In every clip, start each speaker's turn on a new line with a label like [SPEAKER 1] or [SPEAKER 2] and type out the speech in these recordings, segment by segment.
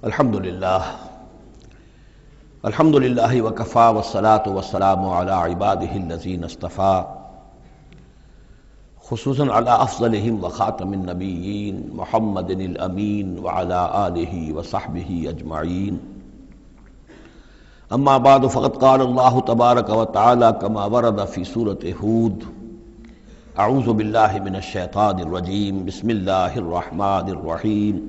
[SPEAKER 1] الحمدللہ وکفا والصلاة والسلام علی عباده الذین اصطفى خصوصاً علی افضلہم وخاتم النبیین محمد الامین وعلی آلہ وصحبہ اجمعین اما بعد فقد قال اللہ تبارک وتعالی کما ورد فی سورة ہود اعوذ باللہ من الشیطان الرجیم بسم اللہ الرحمن الرحیم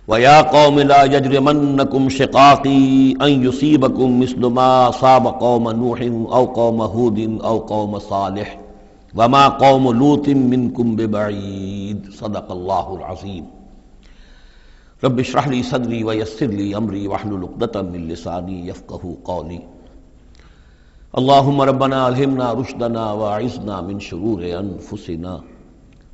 [SPEAKER 1] وَيَا قَوْمِ لَا يَجْرِمَنَّكُمْ شِقَاقِي أَن يُصِيبَكُمْ مِثْلُ مَا أَصَابَ قَوْمَ نُوحٍ أَوْ قَوْمَ هُودٍ أَوْ قَوْمَ صَالِحٍ وَمَا قَوْمُ لُوطٍ مِّنكُمْ بِبَعِيدٍ صدق اللہ العظیم۔ رب اشرح لي صدری ويسر لي أمری واحلل عقدۃ من لسانی يفقهوا قولی۔ اللهم ربنا الہمنا رشدنا واعصمنا من شرور انفسنا،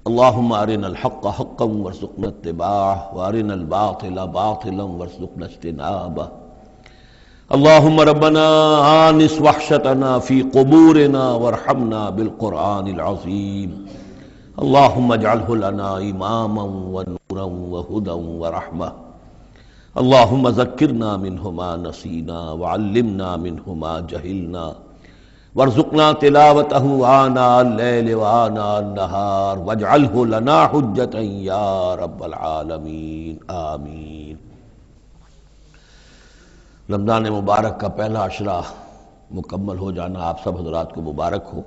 [SPEAKER 1] اللهم ارنا الحق حقا وارزقنا اتباعه وارنا الباطل باطلا وارزقنا اجتنابه، اللهم ربنا آنس وحشتنا في قبورنا وارحمنا بالقرآن العظيم، اللهم اجعله لنا إماما ونورا وهدى ورحمة، اللهم ذكرنا منه ما نسينا وعلمنا منه ما جهلنا وارزقنا تلاوته آناء الليل وآناء النهار واجعله لنا حجة يا رب العالمین آمین۔ رمضان مبارک کا پہلا عشرہ مکمل ہو جانا آپ سب حضرات کو مبارک ہو۔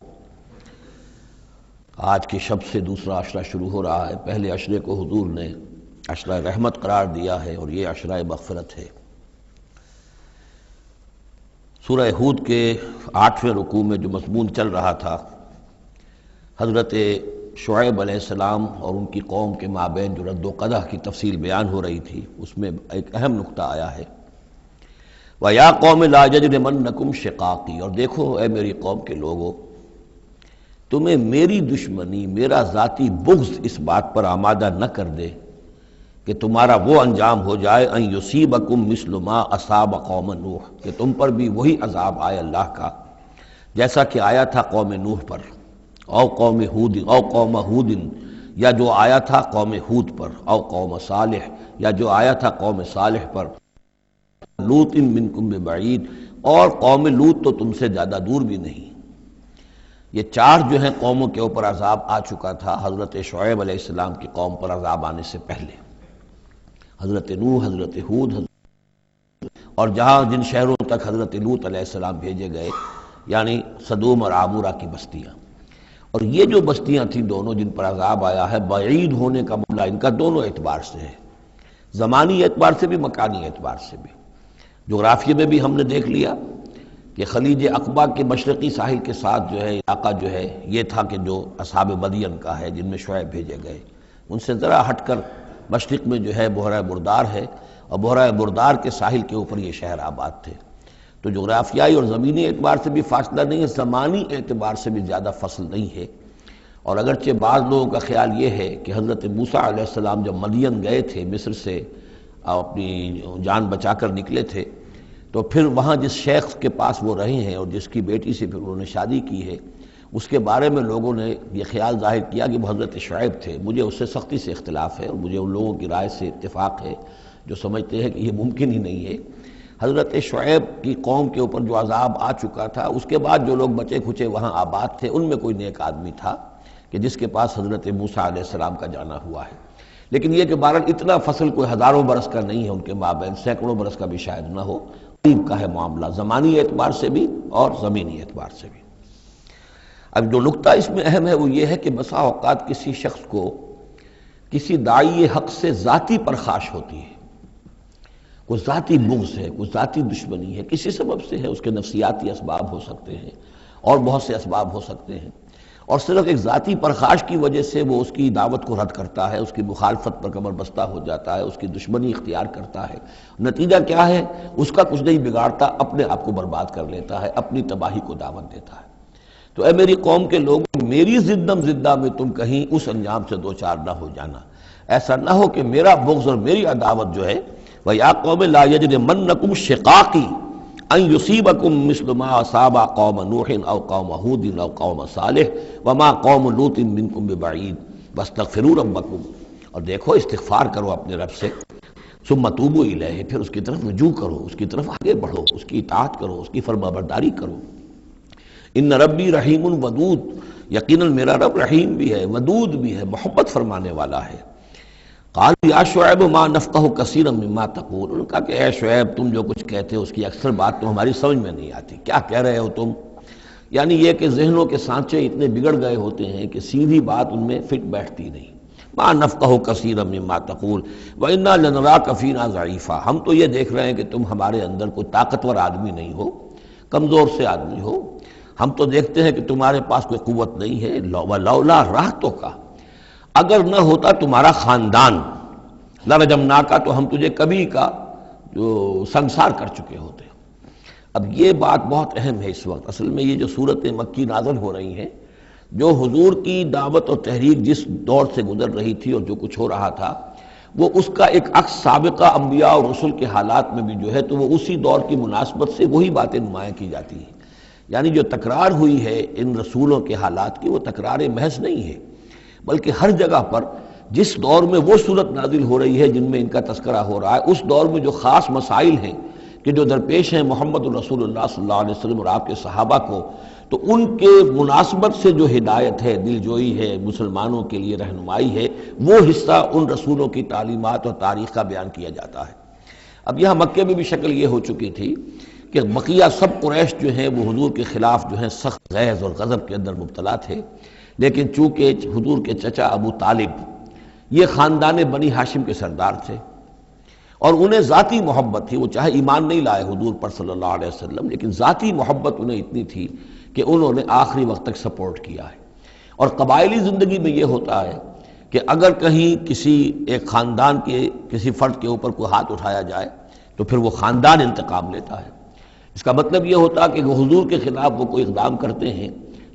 [SPEAKER 1] آج کی شب سے دوسرا عشرہ شروع ہو رہا ہے۔ پہلے عشرے کو حضور نے عشرہ رحمت قرار دیا ہے اور یہ عشرہ مغفرت ہے۔ سورہ ہود کے 8ویں رکوع میں جو مضمون چل رہا تھا، حضرت شعیب علیہ السلام اور ان کی قوم کے مابین جو رد و قدح کی تفصیل بیان ہو رہی تھی، اس میں ایک اہم نقطہ آیا ہے وَيَا قَوْمِ لَا يَجْرِمَنَّكُمْ شِقَاقِي، اور دیکھو اے میری قوم کے لوگو، تمہیں میری دشمنی، میرا ذاتی بغض اس بات پر آمادہ نہ کر دے کہ تمہارا وہ انجام ہو جائے ان یصیبکم مثل ما اصاب قوم نوح، کہ تم پر بھی وہی عذاب آئے اللہ کا جیسا کہ آیا تھا قوم نوح پر، او قوم ہود یا جو آیا تھا قوم ہود پر، او قوم صالح یا جو آیا تھا قوم صالح پر، لوط منکم ببعید، اور قوم لوط تو تم سے زیادہ دور بھی نہیں۔ یہ چار جو ہیں قوموں کے اوپر عذاب آ چکا تھا حضرت شعیب علیہ السلام کی قوم پر عذاب آنے سے پہلے، حضرت نوح، حضرت ہود، اور جہاں جن شہروں تک حضرت لوط علیہ السلام بھیجے گئے، یعنی صدوم اور عامورہ کی بستیاں۔ اور یہ جو بستیاں تھیں دونوں جن پر عذاب آیا ہے، بعید ہونے کا معاملہ ان کا دونوں اعتبار سے ہے، زمانی اعتبار سے بھی، مکانی اعتبار سے بھی۔ جغرافیے میں بھی ہم نے دیکھ لیا کہ خلیج عقبہ کے مشرقی ساحل کے ساتھ جو ہے علاقہ جو ہے یہ تھا کہ جو اصحاب مدین کا ہے، جن میں شعیب بھیجے گئے۔ ان سے ذرا ہٹ کر مشرق میں جو ہے بحیرہ بردار ہے، اور بحیرہ بردار کے ساحل کے اوپر یہ شہر آباد تھے۔ تو جغرافیائی اور زمینی اعتبار سے بھی فاصلہ نہیں ہے، زمانی اعتبار سے بھی زیادہ فصل نہیں ہے۔ اور اگرچہ بعض لوگوں کا خیال یہ ہے کہ حضرت موسیٰ علیہ السلام جب مدین گئے تھے، مصر سے اپنی جان بچا کر نکلے تھے، تو پھر وہاں جس شیخ کے پاس وہ رہے ہیں اور جس کی بیٹی سے پھر انہوں نے شادی کی ہے، اس کے بارے میں لوگوں نے یہ خیال ظاہر کیا کہ وہ حضرت شعیب تھے۔ مجھے اس سے سختی سے اختلاف ہے، اور مجھے ان لوگوں کی رائے سے اتفاق ہے جو سمجھتے ہیں کہ یہ ممکن ہی نہیں ہے۔ حضرت شعیب کی قوم کے اوپر جو عذاب آ چکا تھا، اس کے بعد جو لوگ بچے کھچے وہاں آباد تھے، ان میں کوئی نیک آدمی تھا کہ جس کے پاس حضرت موسیٰ علیہ السلام کا جانا ہوا ہے۔ لیکن یہ کہ بہرحال اتنا فصل کوئی ہزاروں برس کا نہیں ہے ان کے مابین، سینکڑوں برس کا بھی شاید نہ ہو، قریب کا ہے معاملہ، زمانی اعتبار سے بھی اور زمینی اعتبار سے بھی۔ اب جو نقطہ اس میں اہم ہے وہ یہ ہے کہ بسا اوقات کسی شخص کو کسی داعی حق سے ذاتی پرخاش ہوتی ہے، کوئی ذاتی بغض ہے، کوئی ذاتی دشمنی ہے، کسی سبب سے ہے، اس کے نفسیاتی اسباب ہو سکتے ہیں اور بہت سے اسباب ہو سکتے ہیں، اور صرف ایک ذاتی پرخاش کی وجہ سے وہ اس کی دعوت کو رد کرتا ہے، اس کی مخالفت پر کمر بستہ ہو جاتا ہے، اس کی دشمنی اختیار کرتا ہے۔ نتیجہ کیا ہے؟ اس کا کچھ نہیں بگاڑتا، اپنے آپ کو برباد کر لیتا ہے، اپنی تباہی کو دعوت دیتا ہے۔ تو اے میری قوم کے لوگوں، میری زدم زدہ میں تم کہیں اس انجام سے دوچار نہ ہو جانا، ایسا نہ ہو کہ میرا بغض اور میری عداوت جو ہے وَيَا قَوْمِ لَا يَجْرِمَنَّكُمْ شِقَاقِي أَن يُصِيبَكُمْ مِثْلُ مَا أَصَابَ قَوْمَ نُوحٍ أَوْ قَوْمَ هُودٍ أَوْ قَوْمَ صَالِحٍ وَمَا قَوْمُ لُوطٍ مِّنكُمْ بِبَعِيدٍ وَاسْتَغْفِرُوا رَبَّكُمْ، اور دیکھو استغفار کرو اپنے رب سے، ثم توبوا الیہ، پھر اس کی طرف رجوع کرو، اس کی طرف آگے بڑھو، اس کی اطاعت کرو، اس کی فرما برداری کرو۔ ان ربی رحیم ودود، یقیناً میرا رب رحیم بھی ہے، ودود بھی ہے، محبت فرمانے والا ہے۔ قالوا یا شعیب ما نفقہ کثیرا مما تقول، انہوں نے کہا کہ اے شعیب تم جو کچھ کہتے ہو اس کی اکثر بات تو ہماری سمجھ میں نہیں آتی، کیا کہہ رہے ہو تم؟ یعنی یہ کہ ذہنوں کے سانچے اتنے بگڑ گئے ہوتے ہیں کہ سیدھی بات ان میں فٹ بیٹھتی نہیں۔ ما نفقہ کثیرا مما تقول وانا لنراک فینا ضعیفا، ہم تو یہ دیکھ رہے ہیں کہ تم ہمارے اندر کوئی طاقتور آدمی نہیں ہو، کمزور سے آدمی ہو، ہم تو دیکھتے ہیں کہ تمہارے پاس کوئی قوت نہیں ہے۔ لولا رہتک، اگر نہ ہوتا تمہارا خاندان، لرجمناک، تو ہم تجھے کبھی کا جو سنسار کر چکے ہوتے۔ اب یہ بات بہت اہم ہے اس وقت، اصل میں یہ جو صورت مکی نازل ہو رہی ہیں، جو حضور کی دعوت اور تحریک جس دور سے گزر رہی تھی اور جو کچھ ہو رہا تھا، وہ اس کا ایک عکس سابقہ انبیاء اور رسل کے حالات میں بھی جو ہے تو وہ اسی دور کی مناسبت سے وہی باتیں نمایاں کی جاتی ہیں۔ یعنی جو تکرار ہوئی ہے ان رسولوں کے حالات کی، وہ تکرار محض نہیں ہے، بلکہ ہر جگہ پر جس دور میں وہ صورت نازل ہو رہی ہے جن میں ان کا تذکرہ ہو رہا ہے، اس دور میں جو خاص مسائل ہیں کہ جو درپیش ہیں محمد الرسول اللہ صلی اللہ علیہ وسلم اور آپ کے صحابہ کو، تو ان کے مناسبت سے جو ہدایت ہے، دل جوئی ہے، مسلمانوں کے لیے رہنمائی ہے، وہ حصہ ان رسولوں کی تعلیمات اور تاریخ کا بیان کیا جاتا ہے۔ اب یہاں مکے میں بھی شکل یہ ہو چکی تھی کہ بقیہ سب قریش جو ہیں وہ حضور کے خلاف جو ہیں سخت غیظ اور غضب کے اندر مبتلا تھے، لیکن چونکہ حضور کے چچا ابو طالب یہ خاندان بنی ہاشم کے سردار تھے اور انہیں ذاتی محبت تھی، وہ چاہے ایمان نہیں لائے حضور پر صلی اللہ علیہ وسلم، لیکن ذاتی محبت انہیں اتنی تھی کہ انہوں نے آخری وقت تک سپورٹ کیا ہے۔ اور قبائلی زندگی میں یہ ہوتا ہے کہ اگر کہیں کسی ایک خاندان کے کسی فرد کے اوپر کوئی ہاتھ اٹھایا جائے تو پھر وہ خاندان انتقام لیتا ہے۔ اس کا مطلب یہ ہوتا کہ وہ حضور کے خلاف وہ کوئی اقدام کرتے ہیں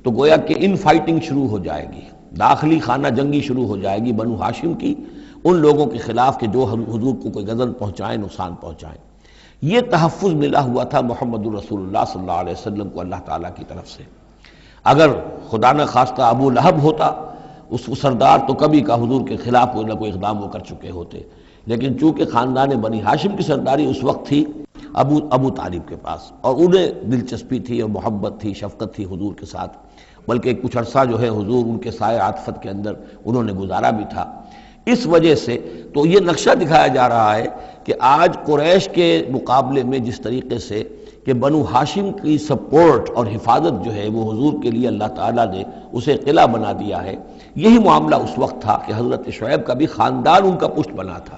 [SPEAKER 1] تو گویا کہ ان فائٹنگ شروع ہو جائے گی، داخلی خانہ جنگی شروع ہو جائے گی بنو ہاشم کی ان لوگوں کے خلاف کہ جو حضور کو کوئی غضب پہنچائیں، نقصان پہنچائیں۔ یہ تحفظ ملا ہوا تھا محمد الرسول اللہ صلی اللہ علیہ وسلم کو اللہ تعالیٰ کی طرف سے۔ اگر خدا نہ خواستہ ابو لہب ہوتا اس سردار، تو کبھی کا حضور کے خلاف کوئی نہ کوئی اقدام وہ کر چکے ہوتے، لیکن چونکہ خاندان بنی ہاشم کی سرداری اس وقت تھی ابو طالب کے پاس، اور انہیں دلچسپی تھی اور محبت تھی، شفقت تھی حضور کے ساتھ، بلکہ کچھ عرصہ جو ہے حضور ان کے سائے عاطفت کے اندر انہوں نے گزارا بھی تھا۔ اس وجہ سے تو یہ نقشہ دکھایا جا رہا ہے کہ آج قریش کے مقابلے میں جس طریقے سے کہ بنو ہاشم کی سپورٹ اور حفاظت جو ہے وہ حضور کے لیے اللہ تعالیٰ نے اسے قلعہ بنا دیا ہے، یہی معاملہ اس وقت تھا کہ حضرت شعیب کا بھی خاندان ان کا پشت بنا تھا۔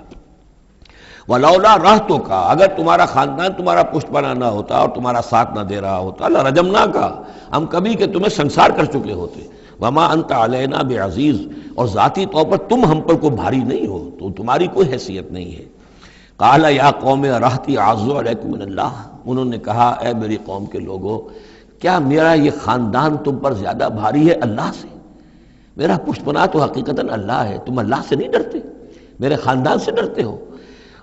[SPEAKER 1] وَلَوْلَا رَحْتُكَ، اگر تمہارا خاندان تمہارا پشت بنا نہ ہوتا اور تمہارا ساتھ نہ دے رہا ہوتا، لَرَجَمْنَاكَ، ہم کبھی کہ تمہیں سنسار کر چکے ہوتے۔ وَمَا أَنْتَ عَلَيْنَا بِعَزِيزٍ، اور ذاتی طور پر تم ہم پر کوئی بھاری نہیں ہو، تو تمہاری کوئی حیثیت نہیں ہے۔ قَالَ يَا قَوْمِ رَحْتِي أَعَزُّ عَلَيْكُم مِّنَ اللَّهِ، انہوں نے کہا اے میری قوم کے لوگوں، کیا میرا یہ خاندان تم پر زیادہ بھاری ہے اللہ سے؟ میرا پشت پناہ تو حقیقتاً اللہ ہے، تم اللہ سے نہیں ڈرتے، میرے خاندان سے ڈرتے ہو۔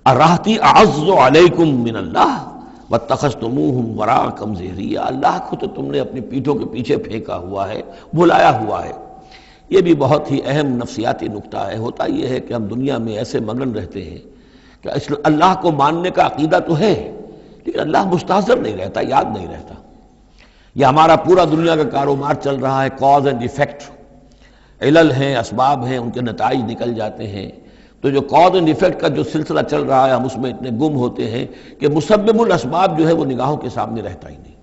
[SPEAKER 1] رَحْتِي أَعَزُّ عَلَيْكُم مِّنَ اللَّهِ وَاتَّخَذْتُمُوهُمْ وَرَاءَكُمْ ظِهْرِيًّا، اللہ کو تو تم نے اپنی پیٹھوں کے پیچھے پھینکا ہوا ہے، بھلایا ہوا ہے۔ یہ بھی بہت ہی اہم نفسیاتی نکتہ ہے۔ ہوتا یہ ہے کہ ہم دنیا میں ایسے مگن رہتے ہیں کہ اللہ کو ماننے کا عقیدہ تو ہے، لیکن اللہ مستحضر نہیں رہتا، یاد نہیں رہتا۔ یہ ہمارا پورا دنیا کا کاروبار چل رہا ہے، کاز اینڈ ایفیکٹ، علل ہیں، اسباب ہیں، ان کے نتائج نکل جاتے ہیں۔ تو جو کاز اینڈ ایفیکٹ کا جو سلسلہ چل رہا ہے، ہم اس میں اتنے گم ہوتے ہیں کہ مسبب الاسباب جو ہے وہ نگاہوں کے سامنے رہتا ہی نہیں۔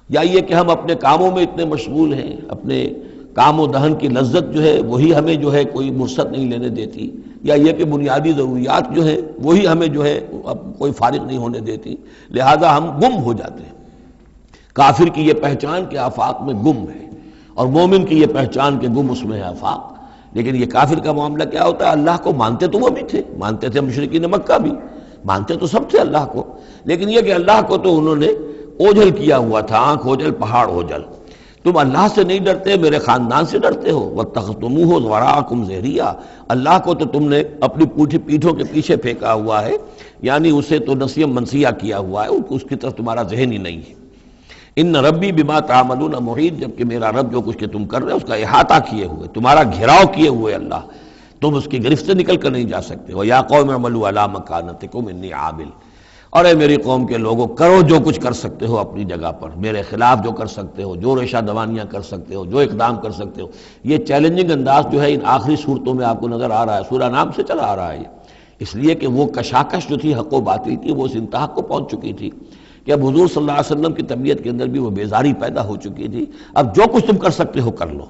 [SPEAKER 1] یا یہ کہ ہم اپنے کاموں میں اتنے مشغول ہیں، اپنے کام و دہن کی لذت جو ہے وہی ہمیں جو ہے کوئی فرصت نہیں لینے دیتی، یا یہ کہ بنیادی ضروریات جو ہے وہی ہمیں جو ہے اب کوئی فارغ نہیں ہونے دیتی، لہذا ہم گم ہو جاتے ہیں۔ کافر کی یہ پہچان کہ آفاق میں گم ہے، اور مومن کی یہ پہچان کہ گم اس میں ہے آفاق۔ لیکن یہ کافر کا معاملہ کیا ہوتا ہے؟ اللہ کو مانتے تو وہ بھی تھے، مانتے تھے مشرکین مکہ بھی، مانتے تو سب تھے اللہ کو، لیکن یہ کہ اللہ کو تو انہوں نے اوجھل کیا ہوا تھا، آنکھ اوجھل پہاڑ اوجھل۔ تم اللہ سے نہیں ڈرتے، میرے خاندان سے ڈرتے ہو۔ وَاتَّخَذْتُمُوهُ وَرَاءَكُمْ ظِهْرِيًّا، اللہ کو تو تم نے اپنی پیٹھوں کے پیچھے پھینکا ہوا ہے، یعنی اسے تو نسیم منسیہ کیا ہوا ہے، اس کی طرف تمہارا ذہن ہی نہیں ہے۔ ان ربی بما تعملون محیط، جبکہ میرا رب جو کچھ کہ تم کر رہے ہو اس کا احاطہ کیے ہوئے، تمہارا گھیراؤ کیے ہوئے اللہ، تم اس کی گرفت سے نکل کر نہیں جا سکتے ہو۔ یا قوم اعملوا علی مکانتکم انی عامل، اور اے میری قوم کے لوگوں کرو جو کچھ کر سکتے ہو اپنی جگہ پر، میرے خلاف جو کر سکتے ہو، جو ریشہ دوانیاں کر سکتے ہو، جو اقدام کر سکتے ہو۔ یہ چیلنجنگ انداز جو ہے ان آخری صورتوں میں آپ کو نظر آ رہا ہے، سورہ نام سے چلا آ رہا ہے، اس لیے کہ وہ کشاکش جو تھی حق و باطل کی وہ اس انتہا کو پہنچ چکی تھی کہ اب حضور صلی اللہ علیہ وسلم کی طبیعت کے اندر بھی وہ بیزاری پیدا ہو چکی تھی۔ اب جو کچھ تم کر سکتے ہو کر لو،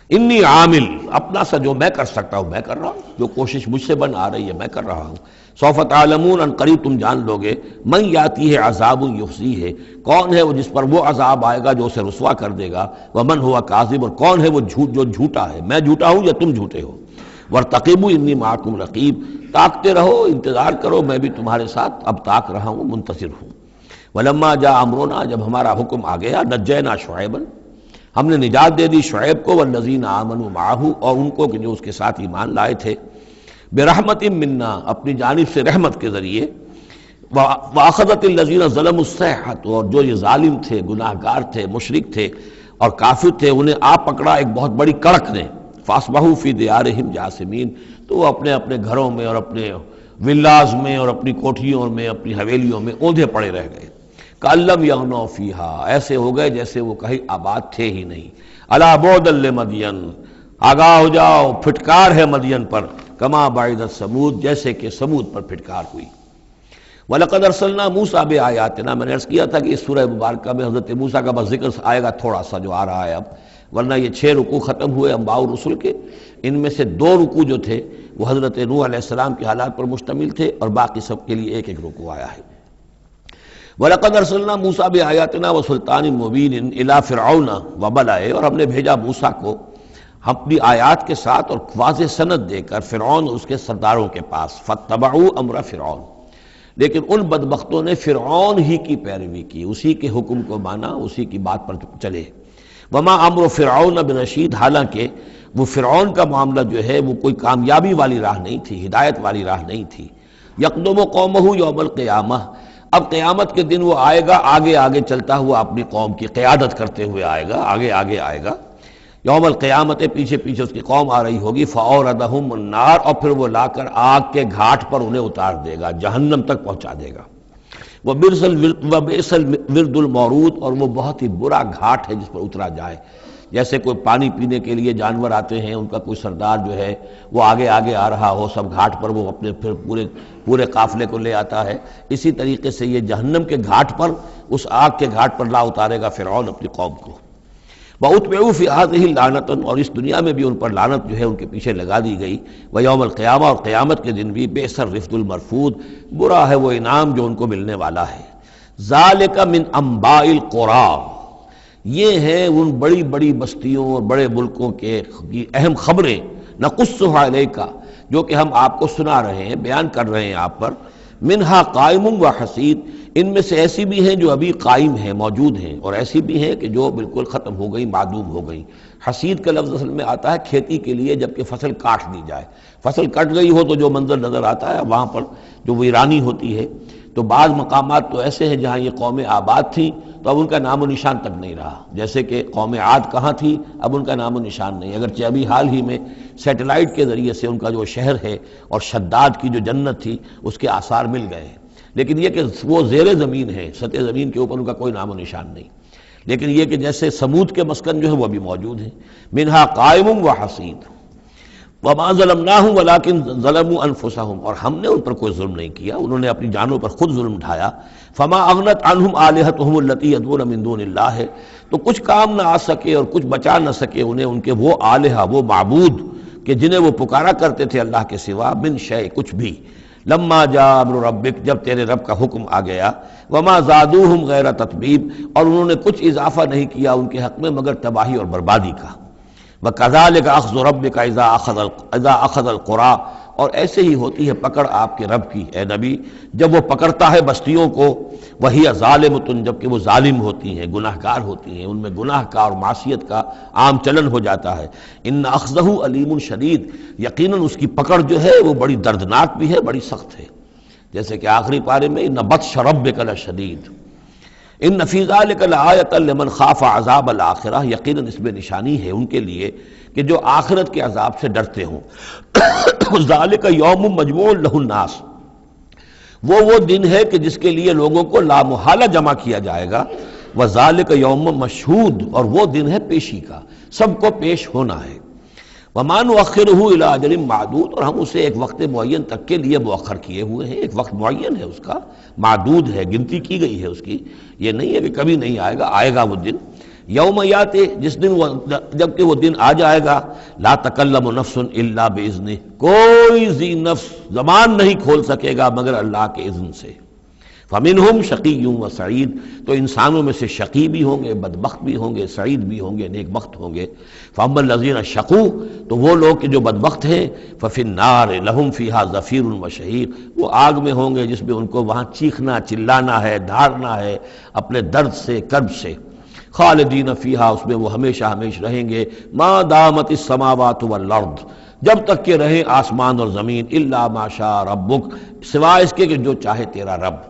[SPEAKER 1] انی عامل، اپنا سا جو میں کر سکتا ہوں میں کر رہا ہوں، جو کوشش مجھ سے بن آ رہی ہے میں کر رہا ہوں۔ سوف تعلمون، ان قریب تم جان لو گے، من یاتی ہے عذاب یخزیہ، کون ہے وہ جس پر وہ عذاب آئے گا جو اسے رسوا کر دے گا، ومن ہوا کاذب، اور کون ہے وہ جو جھوٹا ہے، میں جھوٹا ہوں یا تم جھوٹے ہو۔ وارتقبوا انی معکم رقیب، تاکتے رہو، انتظار کرو، میں بھی تمہارے ساتھ اب تاک رہا ہوں، منتظر ہوں۔ ولما جاء امرنا، جب ہمارا حکم آ گیا، نجینا شعیبا، ہم نے نجات دے دی شعیب کو، والذین آمنوا معہ، اور ان کو کہ جو اس کے ساتھ ایمان لائے تھے، برحمت منا، اپنی جانب سے رحمت کے ذریعے، واخذت الذین ظلموا الصیحۃ، اور جو یہ ظالم تھے، گناہ گار تھے، مشرک تھے اور کافر تھے، انہیں آ پکڑا ایک بہت بڑی کڑک نے، فاصبحوا فی دیارہم جاثمین، تو وہ اپنے اپنے گھروں میں اور اپنے ولاز میں اور اپنی کوٹھیوں میں، اپنی حویلیوں میں اوندھے پڑے رہ گئے۔ کأن لم یغنوا فیہا، ایسے ہو گئے جیسے وہ کہیں آباد تھے ہی نہیں۔ الا بعدا لمدین، آگاہ ہو جاؤ، پھٹکار ہے مدین پر، کما بعدت ثمود، جیسے کہ ثمود پر پھٹکار ہوئی۔ وَلَقَدْ أَرْسَلْنَا مُوسَىٰ بِآيَاتِنَا، میں نے عرض کیا تھا کہ اس سورہ مبارکہ میں حضرت موسیٰ کا بس ذکر آئے گا تھوڑا سا جو آ رہا ہے اب، ورنہ یہ 6 رکوع ختم ہوئے انبیاء و رسل کے، ان میں سے 2 رکوع جو تھے وہ حضرت نوح علیہ السلام کے حالات پر مشتمل تھے، اور باقی سب کے لیے ایک ایک رکوع آیا ہے۔ وَلَقَدْ أَرْسَلْنَا مُوسَىٰ بِآيَاتِنَا وَسُلْطَانٍ مُّبِينٍ إِلَىٰ فِرْعَوْنَ وَمَلَئِهِ، اور ہم نے بھیجا موسیٰ کو اپنی آیات کے ساتھ اور واضح سند دے کر فرعون اور اس کے سرداروں کے پاس، فَاتَّبَعُوا أَمْرَ فِرْعَوْنَ، لیکن ان بدبختوں نے فرعون ہی کی پیروی کی، اسی کے حکم کو مانا، اسی کی بات پر چلے۔ وما امر فرعون برشید، حالانکہ وہ فرعون کا معاملہ جو ہے وہ کوئی کامیابی والی راہ نہیں تھی، ہدایت والی راہ نہیں تھی۔ یقدم قومہ یوم القیامہ، اب قیامت کے دن وہ آئے گا آگے آگے چلتا ہوا، اپنی قوم کی قیادت کرتے ہوئے آئے گا، آگے آگے آئے گا۔ یوم القیامت، پیچھے پیچھے اس کی قوم آ رہی ہوگی، فاوردہم النار، اور پھر وہ لا کر آگ کے گھاٹ پر انہیں اتار دے گا، جہنم تک پہنچا دے گا۔ وبئس الورد المورود، اور وہ بہت ہی برا گھاٹ ہے جس پر اترا جائے۔ جیسے کوئی پانی پینے کے لیے جانور آتے ہیں، ان کا کوئی سردار جو ہے وہ آگے آگے آ رہا ہو، سب گھاٹ پر وہ اپنے پھر پورے قافلے کو لے آتا ہے، اسی طریقے سے یہ جہنم کے گھاٹ پر، اس آگ کے گھاٹ پر لا اتارے گا فرعون اپنی قوم کو۔ وَأُتْبِعُوا فِي هَٰذِهِ لَعْنَةً، اور اس دنیا میں بھی ان پر لعنت جو ہے ان کے پیچھے لگا دی گئی۔ وَيَوْمَ الْقِيَامَةِ، اور قیامت کے دن بھی، بِئْسَ الرِّفْدُ الْمَرْفُودُ، برا ہے وہ انعام جو ان کو ملنے والا ہے۔ ذَلِكَ مِنْ أَنْبَاءِ الْقُرَىٰ، یہ ہیں ان بڑی بڑی بستیوں اور بڑے ملکوں کے اہم خبریں، نَقُصُّهَا عَلَيْكَ، جو کہ ہم آپ کو سنا رہے ہیں، بیان کر رہے ہیں آپ پر۔ منہا قائم و حسید، ان میں سے ایسی بھی ہیں جو ابھی قائم ہیں، موجود ہیں، اور ایسی بھی ہیں کہ جو بالکل ختم ہو گئی، معدوم ہو گئی۔ حسید کا لفظ اصل میں آتا ہے کھیتی کے لیے، جبکہ فصل کاٹ دی جائے، فصل کٹ گئی ہو تو جو منظر نظر آتا ہے وہاں پر جو ویرانی ہوتی ہے۔ تو بعض مقامات تو ایسے ہیں جہاں یہ قومیں آباد تھیں تو اب ان کا نام و نشان تک نہیں رہا، جیسے کہ قوم عاد کہاں تھی، اب ان کا نام و نشان نہیں، اگرچہ ابھی حال ہی میں سیٹلائٹ کے ذریعے سے ان کا جو شہر ہے اور شداد کی جو جنت تھی اس کے آثار مل گئے ہیں، لیکن یہ کہ وہ زیر زمین ہے، سطح زمین کے اوپر ان کا کوئی نام و نشان نہیں۔ لیکن یہ کہ جیسے سمود کے مسکن جو ہے وہ بھی موجود ہیں، منہا قائم و حسید۔ وما ظلمناہم ولکن ظلموا انفسہم، اور ہم نے ان پر کوئی ظلم نہیں کیا، انہوں نے اپنی جانوں پر خود ظلم ڈھایا۔ فما اغنت عنہم آلہتہم التی یدعون من دون اللہ، تو کچھ کام نہ آ سکے اور کچھ بچا نہ سکے انہیں ان کے وہ آلہہ، وہ معبود کہ جنہیں وہ پکارا کرتے تھے اللہ کے سوا، من شیء، کچھ بھی۔ لما جاء امر ربک، جب تیرے رب کا حکم آ گیا، وما زادوہم غیر تتبیب، اور انہوں نے کچھ اضافہ نہیں کیا ان کے حق میں مگر تباہی اور بربادی کا۔ وَكَذَلِكَ أَخْذُ رَبِّكَ إِذَا أَخَذَ الْقُرَىٰ، اور ایسے ہی ہوتی ہے پکڑ آپ کے رب کی اے نبی جب وہ پکڑتا ہے بستیوں کو، وَهِيَ ظَالِمَةٌ، جبکہ وہ ظالم ہوتی ہیں، گناہ گار ہوتی ہیں، ان میں گناہ کا اور معصیت کا عام چلن ہو جاتا ہے۔ إِنَّ أَخْذَهُ عَلِيمٌ شَدِيدٌ، یقیناً اس کی پکڑ جو ہے وہ بڑی دردناک بھی ہے، بڑی سخت ہے، جیسے کہ آخری پارے میں إِنَّ بَطْشَ رَبِّكَ لَشَدِيدٌ۔ ان فی ذلک لآیۃ لمن خاف عذاب الآخرہ، یقیناً اس میں نشانی ہے ان کے لیے کہ جو آخرت کے عذاب سے ڈرتے ہوں۔ ذالک یوم مجموع لہ الناس، وہ دن ہے کہ جس کے لیے لوگوں کو لامحالہ جمع کیا جائے گا۔ وذالک یوم مشہود، اور وہ دن ہے پیشی کا، سب کو پیش ہونا ہے۔ وما نؤخرہ الی اجل معدود، اور ہم اسے ایک وقت معین تک کے لیے مؤخر کیے ہوئے ہیں، ایک وقت معین ہے اس کا، معدود ہے، گنتی کی گئی ہے اس کی، یہ نہیں ہے کہ کبھی نہیں آئے گا، آئے گا وہ دن۔ یوم یاتی، جس دن وہ، جب کہ وہ دن آ جائے گا، لا تکلم نفس الا باذنہ، کوئی ذی نفس زبان نہیں کھول سکے گا مگر اللہ کے اذن سے۔ فمنہم شقی و سعید، تو انسانوں میں سے شقی بھی ہوں گے، بدبخت بھی ہوں گے، سعید بھی ہوں گے، نیک بخت ہوں گے۔ فاما الذین شقوا، تو وہ لوگ کہ جو بدبخت ہیں، ففی النار لہم فیہا زفیر و شہیق، وہ آگ میں ہوں گے جس میں ان کو وہاں چیخنا چلانا ہے، دھاڑنا ہے اپنے درد سے، کرب سے۔ خالدین فیہا، اس میں وہ ہمیشہ ہمیش رہیں گے۔ ما دامت السماوات والارض، جب تک کہ رہیں آسمان اور زمین، الا ما شاء ربک، سوائے اس کے کہ جو چاہے تیرا رب۔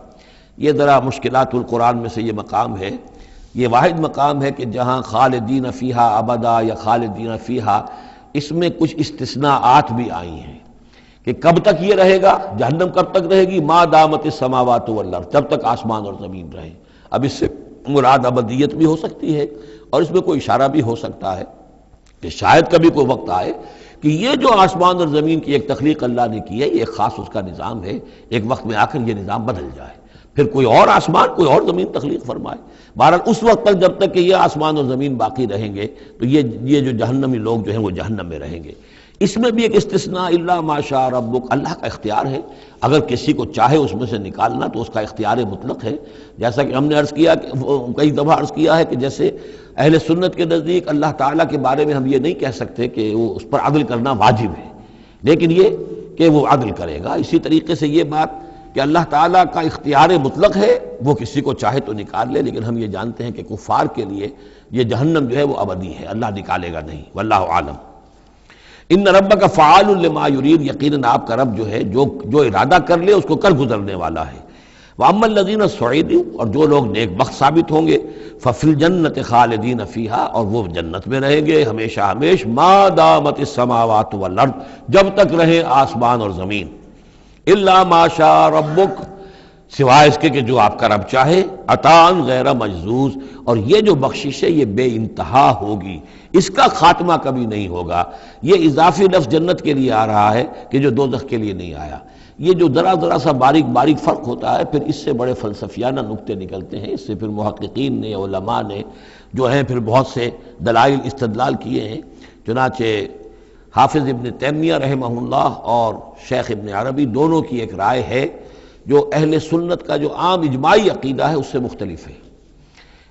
[SPEAKER 1] یہ ذرا مشکلات القرآن میں سے یہ مقام ہے، یہ واحد مقام ہے کہ جہاں خالدین فیہا ابدا یا خالدین فیہا، اس میں کچھ استثناءات بھی آئی ہیں کہ کب تک یہ رہے گا، جہنم کب تک رہے گی، ما دامت السماوات والارض، جب تک آسمان اور زمین رہیں۔ اب اس سے مراد ابدیت بھی ہو سکتی ہے، اور اس میں کوئی اشارہ بھی ہو سکتا ہے کہ شاید کبھی کوئی وقت آئے کہ یہ جو آسمان اور زمین کی ایک تخلیق اللہ نے کی ہے، یہ ایک خاص اس کا نظام ہے، ایک وقت میں آ کر یہ نظام بدل جائے، پھر کوئی اور آسمان، کوئی اور زمین تخلیق فرمائے۔ بہرحال اس وقت تک جب تک کہ یہ آسمان اور زمین باقی رہیں گے تو یہ جو جہنمی لوگ جو ہیں وہ جہنم میں رہیں گے۔ اس میں بھی ایک استثناء، الا ما شاء ربک، اللہ کا اختیار ہے، اگر کسی کو چاہے اس میں سے نکالنا تو اس کا اختیار مطلق ہے۔ جیسا کہ ہم نے عرض کیا، کئی دفعہ عرض کیا ہے کہ جیسے اہل سنت کے نزدیک اللہ تعالیٰ کے بارے میں ہم یہ نہیں کہہ سکتے کہ وہ اس پر عدل کرنا واجب ہے، لیکن یہ کہ وہ عدل کرے گا۔ اسی طریقے سے یہ بات کہ اللہ تعالیٰ کا اختیار مطلق ہے، وہ کسی کو چاہے تو نکال لے، لیکن ہم یہ جانتے ہیں کہ کفار کے لیے یہ جہنم جو ہے وہ ابدی ہے، اللہ نکالے گا نہیں، واللہ عالم۔ ان ربک فعال لما یرید، یقیناً آپ کا رب جو ہے جو ارادہ کر لے اس کو کر گزرنے والا ہے۔ واما الذین سعدوا، اور جو لوگ نیک بخت ثابت ہوں گے، ففی الجنۃ خالدین فیہا، اور وہ جنت میں رہیں گے ہمیشہ ہمیش، ما دامت السماوات والارض، جب تک رہیں آسمان اور زمین۔ الا ما شاء ربک، سوائے اس کے کہ جو آپ کا رب چاہے، عطاء غیر مجزوز، اور یہ جو بخشش ہے یہ بے انتہا ہوگی، اس کا خاتمہ کبھی نہیں ہوگا۔ یہ اضافی لفظ جنت کے لیے آ رہا ہے کہ جو دوزخ کے لیے نہیں آیا۔ یہ جو ذرا سا باریک فرق ہوتا ہے، پھر اس سے بڑے فلسفیانہ نکتے نکلتے ہیں، اس سے پھر محققین نے، علماء نے جو ہیں پھر بہت سے دلائل استدلال کیے ہیں۔ چنانچہ حافظ ابن تیمیہ رحمہ اللہ اور شیخ ابن عربی دونوں کی ایک رائے ہے جو اہل سنت کا جو عام اجماعی عقیدہ ہے اس سے مختلف ہے۔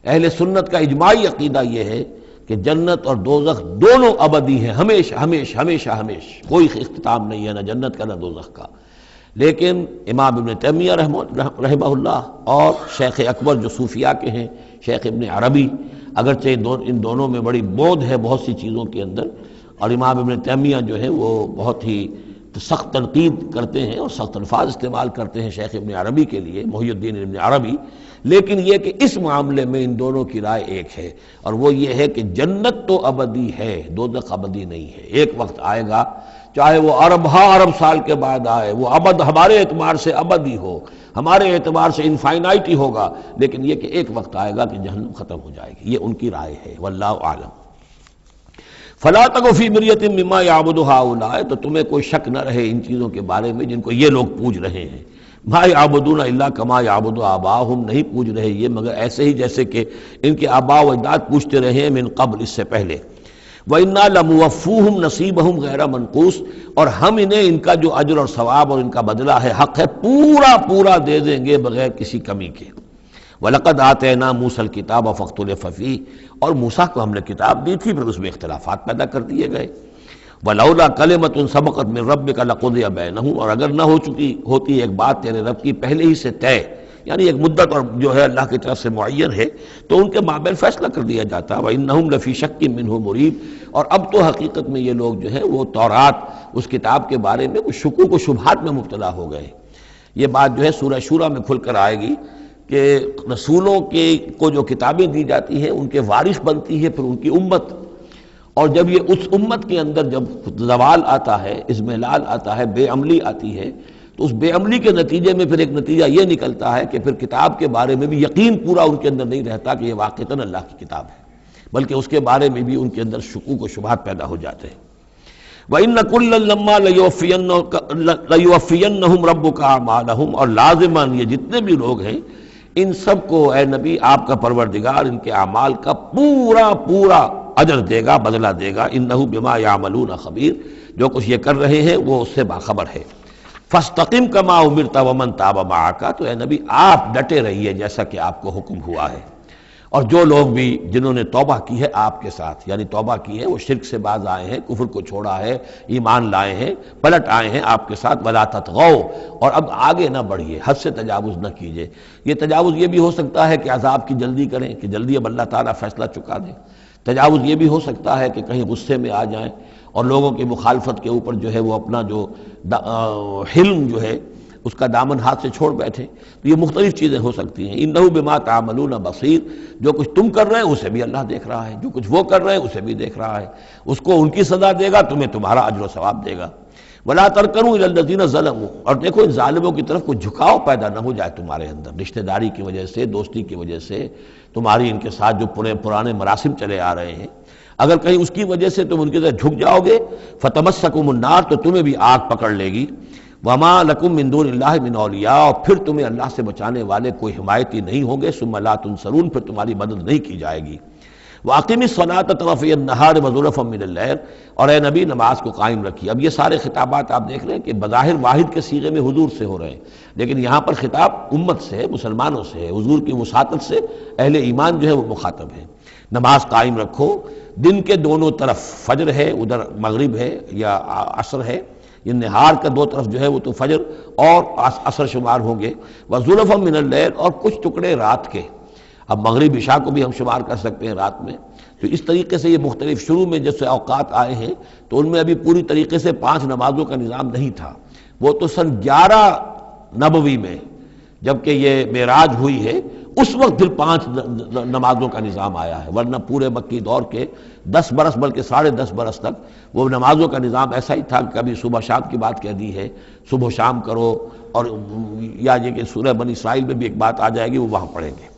[SPEAKER 1] اہل سنت کا اجماعی عقیدہ یہ ہے کہ جنت اور دوزخ دونوں ابدی ہیں، ہمیشہ ہمیشہ ہمیشہ ہمیشہ، کوئی اختتام نہیں ہے نہ جنت کا نہ دوزخ کا۔ لیکن امام ابن تیمیہ رحمہ اللہ اور شیخ اکبر جو صوفیاء کے ہیں، شیخ ابن عربی، اگرچہ ان دونوں میں بڑی بود ہے بہت سی چیزوں کے اندر، اور امام ابن تیمیہ جو ہے وہ بہت ہی سخت تنقید کرتے ہیں اور سخت الفاظ استعمال کرتے ہیں شیخ ابن عربی کے لیے، محی الدین ابن عربی، لیکن یہ کہ اس معاملے میں ان دونوں کی رائے ایک ہے، اور وہ یہ ہے کہ جنت تو ابدی ہے، دوزخ ابدی نہیں ہے۔ ایک وقت آئے گا، چاہے وہ ارب سال کے بعد آئے، وہ ابد ہمارے اعتبار سے ابدی ہو، ہمارے اعتبار سے انفائنائٹی ہوگا، لیکن یہ کہ ایک وقت آئے گا کہ جہنم ختم ہو جائے گی۔ یہ ان کی رائے ہے، واللہ اعلم۔ فلا تک فی مریۃ مما یعبد ہؤلاء، تو تمہیں کوئی شک نہ رہے ان چیزوں کے بارے میں جن کو یہ لوگ پوج رہے ہیں۔ ما یعبدون الا کما یعبد آباؤہم، نہیں پوج رہے یہ مگر ایسے ہی جیسے کہ ان کے آباء و اجداد پوجتے رہے ہیں من قبل، اس سے پہلے۔ وَإِنَّا لَمُوَفُّوهُمْ نَصِيبَهُمْ غَيْرَ مَنْقُوصٍ، اور ہم انہیں ان کا جو اجر اور ثواب اور ان کا بدلہ ہے، حق ہے، پورا دے دیں گے بغیر کسی کمی کے۔ وَلَقَدْ آتَيْنَا مُوسَى الْكِتَابَ فَاخْتُلِفَ فِيهِ، اور موسیٰ کو ہم نے کتاب دی تھی، پھر اس میں اختلافات پیدا کر دیے گئے۔ وَلَوْلَا كَلِمَةٌ سَبَقَتْ مِنْ رَبِّكَ لَقُضِيَ بَيْنَهُمْ، اور اگر نہ ہو چکی ہوتی ایک بات تیرے رب کی پہلے ہی سے طے، یعنی ایک مدت اور جو ہے اللہ کی طرف سے معین ہے، تو ان کے مابین فیصلہ کر دیا جاتا۔ وَإِنَّهُمْ لَفِي شَكٍّ مِّنْهُ مُرِيبٍ، اور اب تو حقیقت میں یہ لوگ جو ہیں وہ تورات، اس کتاب کے بارے میں کچھ شکوک و شبہات میں مبتلا ہو گئے۔ یہ بات جو ہے سورہ شورى میں کھل کر آئے گی کہ رسولوں کے کو جو کتابیں دی جاتی ہیں ان کے وارث بنتی ہے پھر ان کی امت، اور جب یہ اس امت کے اندر جب زوال آتا ہے، اضمحلال آتا ہے، بے عملی آتی ہے، تو اس بے عملی کے نتیجے میں پھر ایک نتیجہ یہ نکلتا ہے کہ پھر کتاب کے بارے میں بھی یقین پورا ان کے اندر نہیں رہتا کہ یہ واقعتاً اللہ کی کتاب ہے، بلکہ اس کے بارے میں بھی ان کے اندر شکوک و شبہات پیدا ہو جاتے ہیں۔ وَإِنَّ كُلًّا لَمَّا لَيُوَفِّيَنَّهُمْ رَبُّكَ أَعْمَالَهُمْ، اور لازماً یہ جتنے بھی لوگ ہیں ان سب کو اے نبی آپ کا پروردگار ان کے اعمال کا پورا پورا اجر دے گا، بدلہ دے گا۔ انہ بما یعملون خبیر، جو کچھ یہ کر رہے ہیں وہ اس سے باخبر ہے۔ فاستقم کما امرت ومن تاب معک، تو اے نبی آپ ڈٹے رہیے جیسا کہ آپ کو حکم ہوا ہے، اور جو لوگ بھی جنہوں نے توبہ کی ہے آپ کے ساتھ، یعنی توبہ کی ہے وہ شرک سے باز آئے ہیں، کفر کو چھوڑا ہے، ایمان لائے ہیں، پلٹ آئے ہیں آپ کے ساتھ، ولا تطغوا، اور اب آگے نہ بڑھیے، حد سے تجاوز نہ کیجیے۔ یہ تجاوز یہ بھی ہو سکتا ہے کہ عذاب کی جلدی کریں، کہ جلدی اب اللہ تعالیٰ فیصلہ چکا دیں۔ تجاوز یہ بھی ہو سکتا ہے کہ کہیں غصے میں آ جائیں اور لوگوں کی مخالفت کے اوپر جو ہے وہ اپنا جو حلم جو ہے اس کا دامن ہاتھ سے چھوڑ بیٹھے، تو یہ مختلف چیزیں ہو سکتی ہیں۔ انہ بما تعملون بصیر، جو کچھ تم کر رہے ہیں اسے بھی اللہ دیکھ رہا ہے، جو کچھ وہ کر رہے ہیں اسے بھی دیکھ رہا ہے، اس کو ان کی سزا دے گا، تمہیں تمہارا اجر و ثواب دے گا۔ ولا ترکنوا الی الذین ظلموا، اور دیکھو ان ظالموں کی طرف کوئی جھکاؤ پیدا نہ ہو جائے تمہارے اندر، رشتہ داری کی وجہ سے، دوستی کی وجہ سے، تمہاری ان کے ساتھ جو پرانے مراسم چلے آ رہے ہیں، اگر کہیں اس کی وجہ سے تم ان کے ساتھ جھک جاؤ گے، فتمسکم النار، تو تمہیں بھی آگ پکڑ لے گی۔ وما لکم من دون اللہ من اولیاء، اور پھر تمہیں اللہ سے بچانے والے کوئی حمایتی نہیں ہوں گے، ثم لا تنصرون، پھر تمہاری مدد نہیں کی جائے گی۔ وَأَقِمِ الصَّلَاةَ طَرَفَيَ النَّهَارِ وَزُلَفًا مِّنَ اللَّيْلِ، اور اے نبی نماز کو قائم رکھیے۔ اب یہ سارے خطابات آپ دیکھ رہے ہیں کہ بظاہر واحد کے صیغے میں حضور سے ہو رہے ہیں، لیکن یہاں پر خطاب امت سے ہے، مسلمانوں سے ہے، حضور کی وساطت سے اہل ایمان جو ہے وہ مخاطب ہے۔ نماز قائم رکھو، دن کے دونوں طرف، فجر ہے ادھر، مغرب ہے یا عصر ہے، یہ نہار کا دو طرف جو ہے وہ تو فجر اور عصر شمار ہوں گے۔ وَزُلَفًا مِّنَ اللَّيْلِ، اور کچھ ٹکڑے رات کے، اب مغرب عشاء کو بھی ہم شمار کر سکتے ہیں رات میں، تو اس طریقے سے یہ مختلف، شروع میں جیسے اوقات آئے ہیں تو ان میں ابھی پوری طریقے سے 5 نمازوں کا نظام نہیں تھا، وہ تو سن 11 نبوی میں جبکہ یہ معراج ہوئی ہے اس وقت پھر 5 نمازوں کا نظام آیا ہے، ورنہ پورے مکی دور کے 10 برس بلکہ 10.5 برس تک وہ نمازوں کا نظام ایسا ہی تھا کہ کبھی صبح شام کی بات کہہ دی ہے، صبح شام کرو، اور یا یہ کہ سورہ بنی اسرائیل میں بھی ایک بات آ جائے گی وہ وہاں پڑھیں گے۔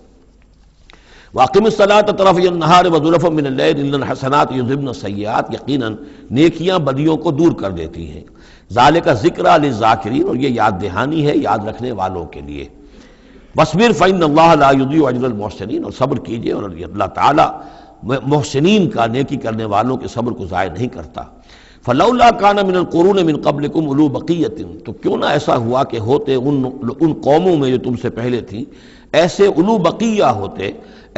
[SPEAKER 1] وَأَقِمِ الصَّلَاةَ طَرَفَيَ النَّهَارِ وَزُلَفًا مِّنَ اللَّيْلِ إِنَّ الْحَسَنَاتِ يُذْهِبْنَ السَّيِّئَاتِ، یقیناً نیکیاں بدیوں کو دور کر دیتی ہیں۔ ذَلِكَ ذِكْرَىٰ لِلذَّاكِرِينَ، اور یہ یاد دہانی ہے یاد رکھنے والوں کے لیے۔ وَاصْبِرْ فَإِنَّ اللَّهَ لَا يُضِيعُ أَجْرَ الْمُحْسِنِينَ، اور صبر کیجئے، اور اللہ تعالیٰ محسنین کا، نیکی کرنے والوں کے صبر کو ضائع نہیں کرتا۔ فَلَوْلَا كَانَ مِنَ الْقُرُونِ مِنْ قَبْلِكُمْ أُولُو بَقِيَّةٍ، تو کیوں نہ ایسا ہوا کہ ہوتے ان قوموں میں جو تم سے پہلے تھیں ایسے اولو بقیہ ہوتے،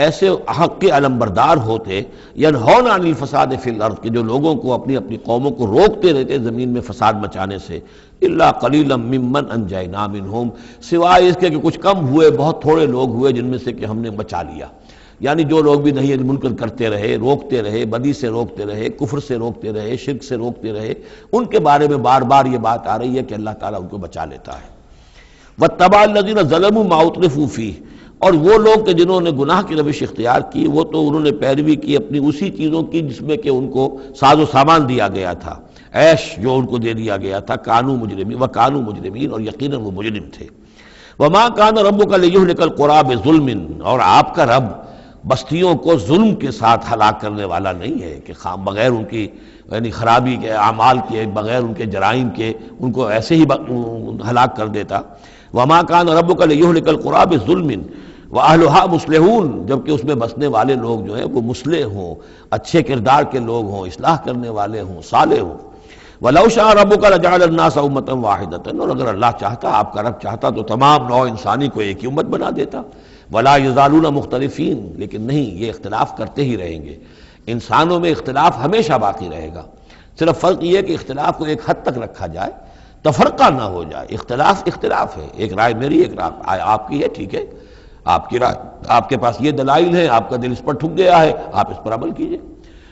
[SPEAKER 1] ایسے حق کے علمبردار ہوتے، ینہون عن الفساد فی الارض، کہ جو لوگوں کو اپنی اپنی قوموں کو روکتے رہتے زمین میں فساد مچانے سے، الا قلیلا ممن انجینا منہم، سوائے اس کے کہ کچھ کم ہوئے، بہت تھوڑے لوگ ہوئے جن میں سے کہ ہم نے بچا لیا۔ یعنی جو لوگ بھی نہیں منکر کرتے رہے، روکتے رہے، بدی سے روکتے رہے، کفر سے روکتے رہے، شرک سے روکتے رہے، ان کے بارے میں بار بار یہ بات آ رہی ہے کہ اللہ تعالیٰ ان کو بچا لیتا ہے۔ وَاتَّبَعَ الَّذِينَ ظَلَمُوا مَا أُتْرِفُوا فِيهِ، اور وہ لوگ کہ جنہوں نے گناہ کی روش اختیار کی، وہ تو انہوں نے پیروی کی اپنی اسی چیزوں کی جس میں کہ ان کو ساز و سامان دیا گیا تھا، عیش جو ان کو دے دیا گیا تھا، کانوا مجرمین وکانوا مجرمین، اور یقیناً وہ مجرم تھے۔ وما کان ربک لیہلک القری بظلم، اور آپ کا رب بستیوں کو ظلم کے ساتھ ہلاک کرنے والا نہیں ہے کہ بغیر ان کی یعنی خرابی کے اعمال کے، بغیر ان کے جرائم کے ان کو ایسے ہی ہلاک کر دیتا۔ وما کان ربک لیہلک القری بظلم واہلھا مصلحون، جبکہ اس میں بسنے والے لوگ جو ہیں وہ مصلح ہوں، اچھے کردار کے لوگ ہوں، اصلاح کرنے والے ہوں، صالح ہوں۔ وَلَوْ شَاءَ رَبُّكَ لَجَعَلَ النَّاسَ أُمَّةً وَاحِدَةً، اور اگر اللہ چاہتا، آپ کا رب چاہتا تو تمام نوع انسانی کو ایک ہی امت بنا دیتا۔ وَلَا يَزَالُونَ مُخْتَلِفِينَ، لیکن نہیں، یہ اختلاف کرتے ہی رہیں گے، انسانوں میں اختلاف ہمیشہ باقی رہے گا، صرف فرق یہ ہے کہ اختلاف کو ایک حد تک رکھا جائے، تفرقہ نہ ہو جائے۔ اختلاف اختلاف ہے، ایک رائے میری، ایک رائے آپ کی ہے، ٹھیک ہے، آپ کی رائے، آپ کے پاس یہ دلائل ہیں، آپ کا دل اس پر ٹھک گیا ہے، آپ اس پر عمل کیجئے۔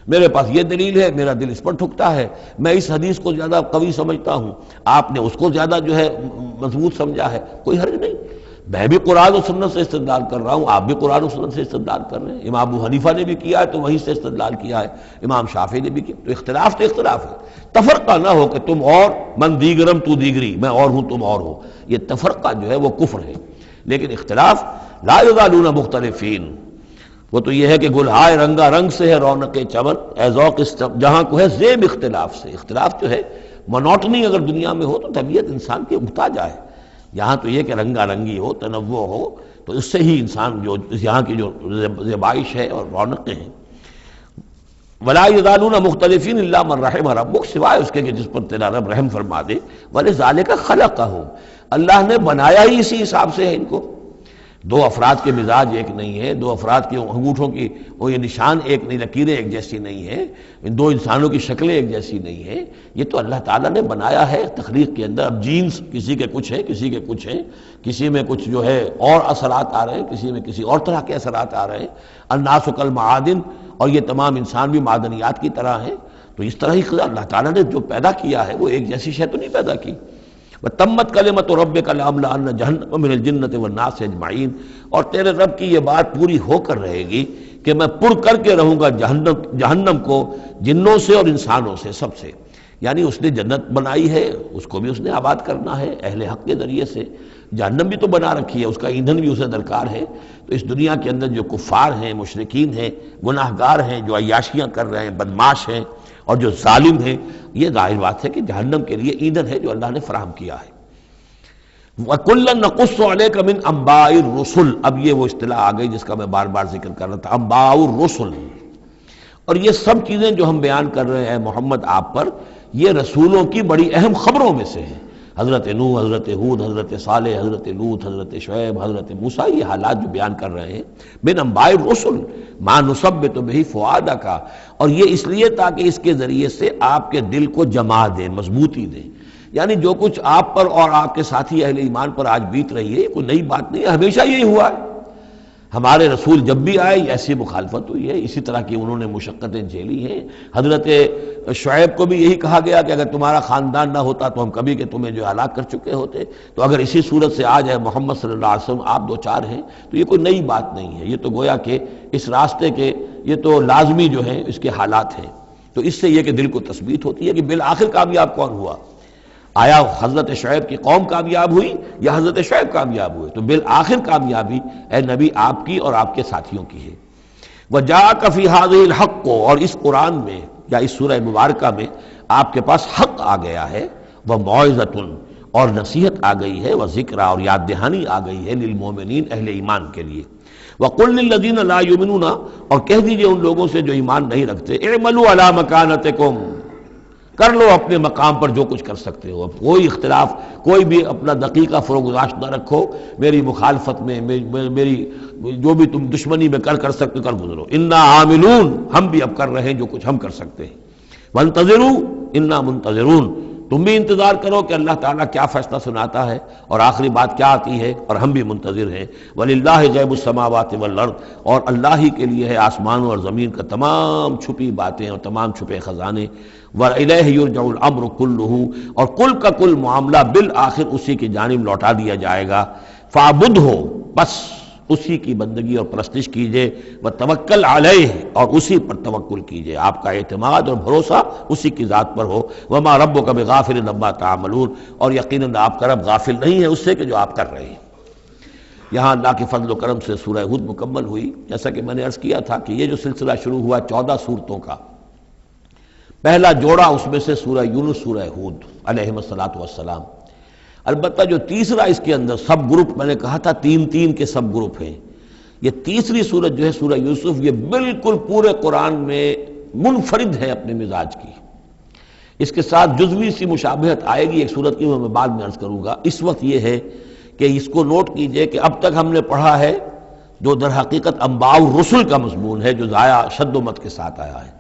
[SPEAKER 1] میرے پاس یہ دلیل ہے، میرا دل اس پر ٹھکتا ہے، میں اس حدیث کو زیادہ قوی سمجھتا ہوں، آپ نے اس کو زیادہ جو ہے مضبوط سمجھا ہے، کوئی حرج نہیں۔ میں بھی قرآن و سنت سے استدلال کر رہا ہوں، آپ بھی قرآن و سنت سے استدلال کر رہے ہیں، امام ابو حنیفہ نے بھی کیا ہے تو وہیں سے استدلال کیا ہے، امام شافعی نے بھی کیا، تو اختلاف ہے۔ تفرقہ نہ ہو کہ تم اور من دیگرم تو دیگری، میں اور ہوں تم اور ہو، یہ تفرقہ جو ہے وہ کفر ہے۔ لیکن اختلاف لا یزالون مختلفین، وہ تو یہ ہے کہ گلہائے رنگا رنگ سے ہے رونق چمن، اے ذوق جہاں کو ہے زیب اختلاف سے۔ اختلاف جو ہے مونوٹنی اگر دنیا میں ہو تو طبیعت انسان کی اگتا جائے، یہاں تو یہ کہ رنگا رنگی ہو، تنوع ہو، تو اس سے ہی انسان جو یہاں کی جو زیبائش ہے اور رونقیں ہیں۔ ولا یزالون مختلفین الا من رحم ربک، سوائے اس کے کہ جس پر تیرا رب رحم فرما دے۔ ولذالک خلقہم، اللہ نے بنایا ہی اسی حساب سے ہے ان کو۔ دو افراد کے مزاج ایک نہیں ہے، دو افراد کے انگوٹھوں کی وہ یہ نشان ایک نہیں، لکیریں ایک جیسی نہیں ہیں، ان دو انسانوں کی شکلیں ایک جیسی نہیں ہیں، یہ تو اللہ تعالیٰ نے بنایا ہے تخلیق کے اندر۔ اب جینز کسی کے کچھ ہیں، کسی کے کچھ ہیں، کسی میں کچھ جو ہے اور اثرات آ رہے ہیں، کسی میں کسی اور طرح کے اثرات آ رہے ہیں۔ الناس کالمعادن، اور یہ تمام انسان بھی معدنیات کی طرح ہیں، تو اس طرح ہی اللہ تعالیٰ نے جو پیدا کیا ہے وہ ایک جیسی شے تو نہیں پیدا کی۔ وَتَمَّتْ كَلِمَةُ رَبِّكَ لَأَمْلَأَنَّ جَهَنَّمَ مِنَ الْجِنَّةِ وَالنَّاسِ أَجْمَعِينَ، اور تیرے رب کی یہ بات پوری ہو کر رہے گی کہ میں پر کر کے رہوں گا جہنم کو جنوں سے اور انسانوں سے، سب سے۔ یعنی اس نے جنت بنائی ہے، اس کو بھی اس نے آباد کرنا ہے اہل حق کے ذریعے سے، جہنم بھی تو بنا رکھی ہے، اس کا ایندھن بھی اسے درکار ہے۔ تو اس دنیا کے اندر جو کفار ہیں، مشرکین ہیں، گناہ گار ہیں، جو عیاشیاں کر رہے ہیں، بدماش ہیں اور جو ظالم ہیں، یہ ظاہر بات ہے کہ جہنم کے لیے ایندھن ہے جو اللہ نے فراہم کیا ہے۔ وَكُلًّا نَقُصُّ عَلَيْكَ مِنْ أَنْبَاءِ الرُّسُلِ، اب یہ وہ اصطلاح آ گئی جس کا میں بار بار ذکر کر رہا تھا، انباء الرسل۔ اور یہ سب چیزیں جو ہم بیان کر رہے ہیں محمد آپ پر، یہ رسولوں کی بڑی اہم خبروں میں سے ہیں۔ حضرت نوح، حضرت ہود، حضرت صالح، حضرت لوط، حضرت شعیب، حضرت موسیٰ، یہ حالات جو بیان کر رہے ہیں، من انباء الرسل ما نثبت بہ فؤادک، اور یہ اس لیے تاکہ اس کے ذریعے سے آپ کے دل کو جما دیں، مضبوطی دیں۔ یعنی جو کچھ آپ پر اور آپ کے ساتھی اہل ایمان پر آج بیت رہی ہے، یہ کوئی نئی بات نہیں ہے، ہمیشہ یہی ہوا ہے۔ ہمارے رسول جب بھی آئے ایسی مخالفت ہوئی ہے، اسی طرح کی انہوں نے مشقتیں جھیلی ہیں۔ حضرت شعیب کو بھی یہی کہا گیا کہ اگر تمہارا خاندان نہ ہوتا تو ہم کبھی کہ تمہیں جو ہلاک کر چکے ہوتے، تو اگر اسی صورت سے آج ہے محمد صلی اللہ علیہ وسلم آپ دو چار ہیں تو یہ کوئی نئی بات نہیں ہے، یہ تو گویا کہ اس راستے کے یہ تو لازمی جو ہیں اس کے حالات ہیں۔ تو اس سے یہ کہ دل کو تثبیت ہوتی ہے کہ بالآخر کامیاب کون ہوا، آیا حضرت شعیب کی قوم کامیاب ہوئی یا حضرت شعیب کامیاب ہوئے؟ تو بالآخر کامیابی اے نبی آپ کی اور آپ کے ساتھیوں کی ہے۔ وَجَاءَكَ فِي هَذِهِ الْحَقُّ، اور اس قرآن میں یا اس سورہ مبارکہ میں آپ کے پاس حق آ گیا ہے، وَمَوْعِظَةٌ، اور نصیحت آ گئی ہے، وَذِكْرَى، اور یاد دہانی آ گئی ہے، لِلْمُؤْمِنِينَ، اہل ایمان کے لیے۔ وَقُلْ لِلَّذِينَ لَا يُؤْمِنُونَ، اور کہہ دیجئے ان لوگوں سے جو ایمان نہیں رکھتے، اعملوا علی مکانتکم، کر لو اپنے مقام پر جو کچھ کر سکتے ہو۔ اب کوئی اختلاف، کوئی بھی اپنا دقیقہ فروگزاشت نہ رکھو، میری مخالفت میں، میری جو بھی تم دشمنی میں کر سکتے کر گزرو۔ انا عاملون، ہم بھی اب کر رہے ہیں جو کچھ ہم کر سکتے ہیں۔ وانتظروا انا منتظرون، تم بھی انتظار کرو کہ اللہ تعالیٰ کیا فیصلہ سناتا ہے اور آخری بات کیا آتی ہے، اور ہم بھی منتظر ہیں۔ وَلِلَّهِ غیب السماوات والارض، اور اللہ ہی کے لیے ہے آسمانوں اور زمین کا تمام چھپی باتیں اور تمام چھپے خزانے۔ وَإِلَيْهِ يُرْجَعُ الْأَمْرُ كُلُّهُ، اور کل کا کل معاملہ بالآخر اسی کی جانب لوٹا دیا جائے گا۔ فَاعْبُدْهُ، بس اسی کی بندگی اور پرستش کیجئے، وَتَوَكَّلْ عَلَيْهِ، اور اسی پر توکل کیجئے، آپ کا اعتماد اور بھروسہ اسی کی ذات پر ہو۔ وَمَا رَبُّكَ بِغَافِلٍ عَمَّا تَعْمَلُونَ، اور یقیناً آپ کا رب غافل نہیں ہے اس سے کہ جو آپ کر رہے ہیں۔ یہاں اللہ کے فضل و کرم سے سورہ ہود مکمل ہوئی۔ جیسا کہ میں نے عرض کیا تھا کہ یہ جو سلسلہ شروع ہوا 14 صورتوں کا، پہلا جوڑا اس میں سے سورہ یونس، سورہ ہود علیہم الصلاۃ والسلام۔ البتہ جو تیسرا اس کے اندر سب گروپ، میں نے کہا تھا تین کے سب گروپ ہیں، یہ تیسری سورت جو ہے سورہ یوسف، یہ بالکل پورے قرآن میں منفرد ہے اپنے مزاج کی۔ اس کے ساتھ جزوی سی مشابہت آئے گی ایک سورت کی، میں بعد میں عرض کروں گا۔ اس وقت یہ ہے کہ اس کو نوٹ کیجئے کہ اب تک ہم نے پڑھا ہے جو در حقیقت انباء الرسل کا مضمون ہے، جو ضائع شد و مت کے ساتھ آیا ہے۔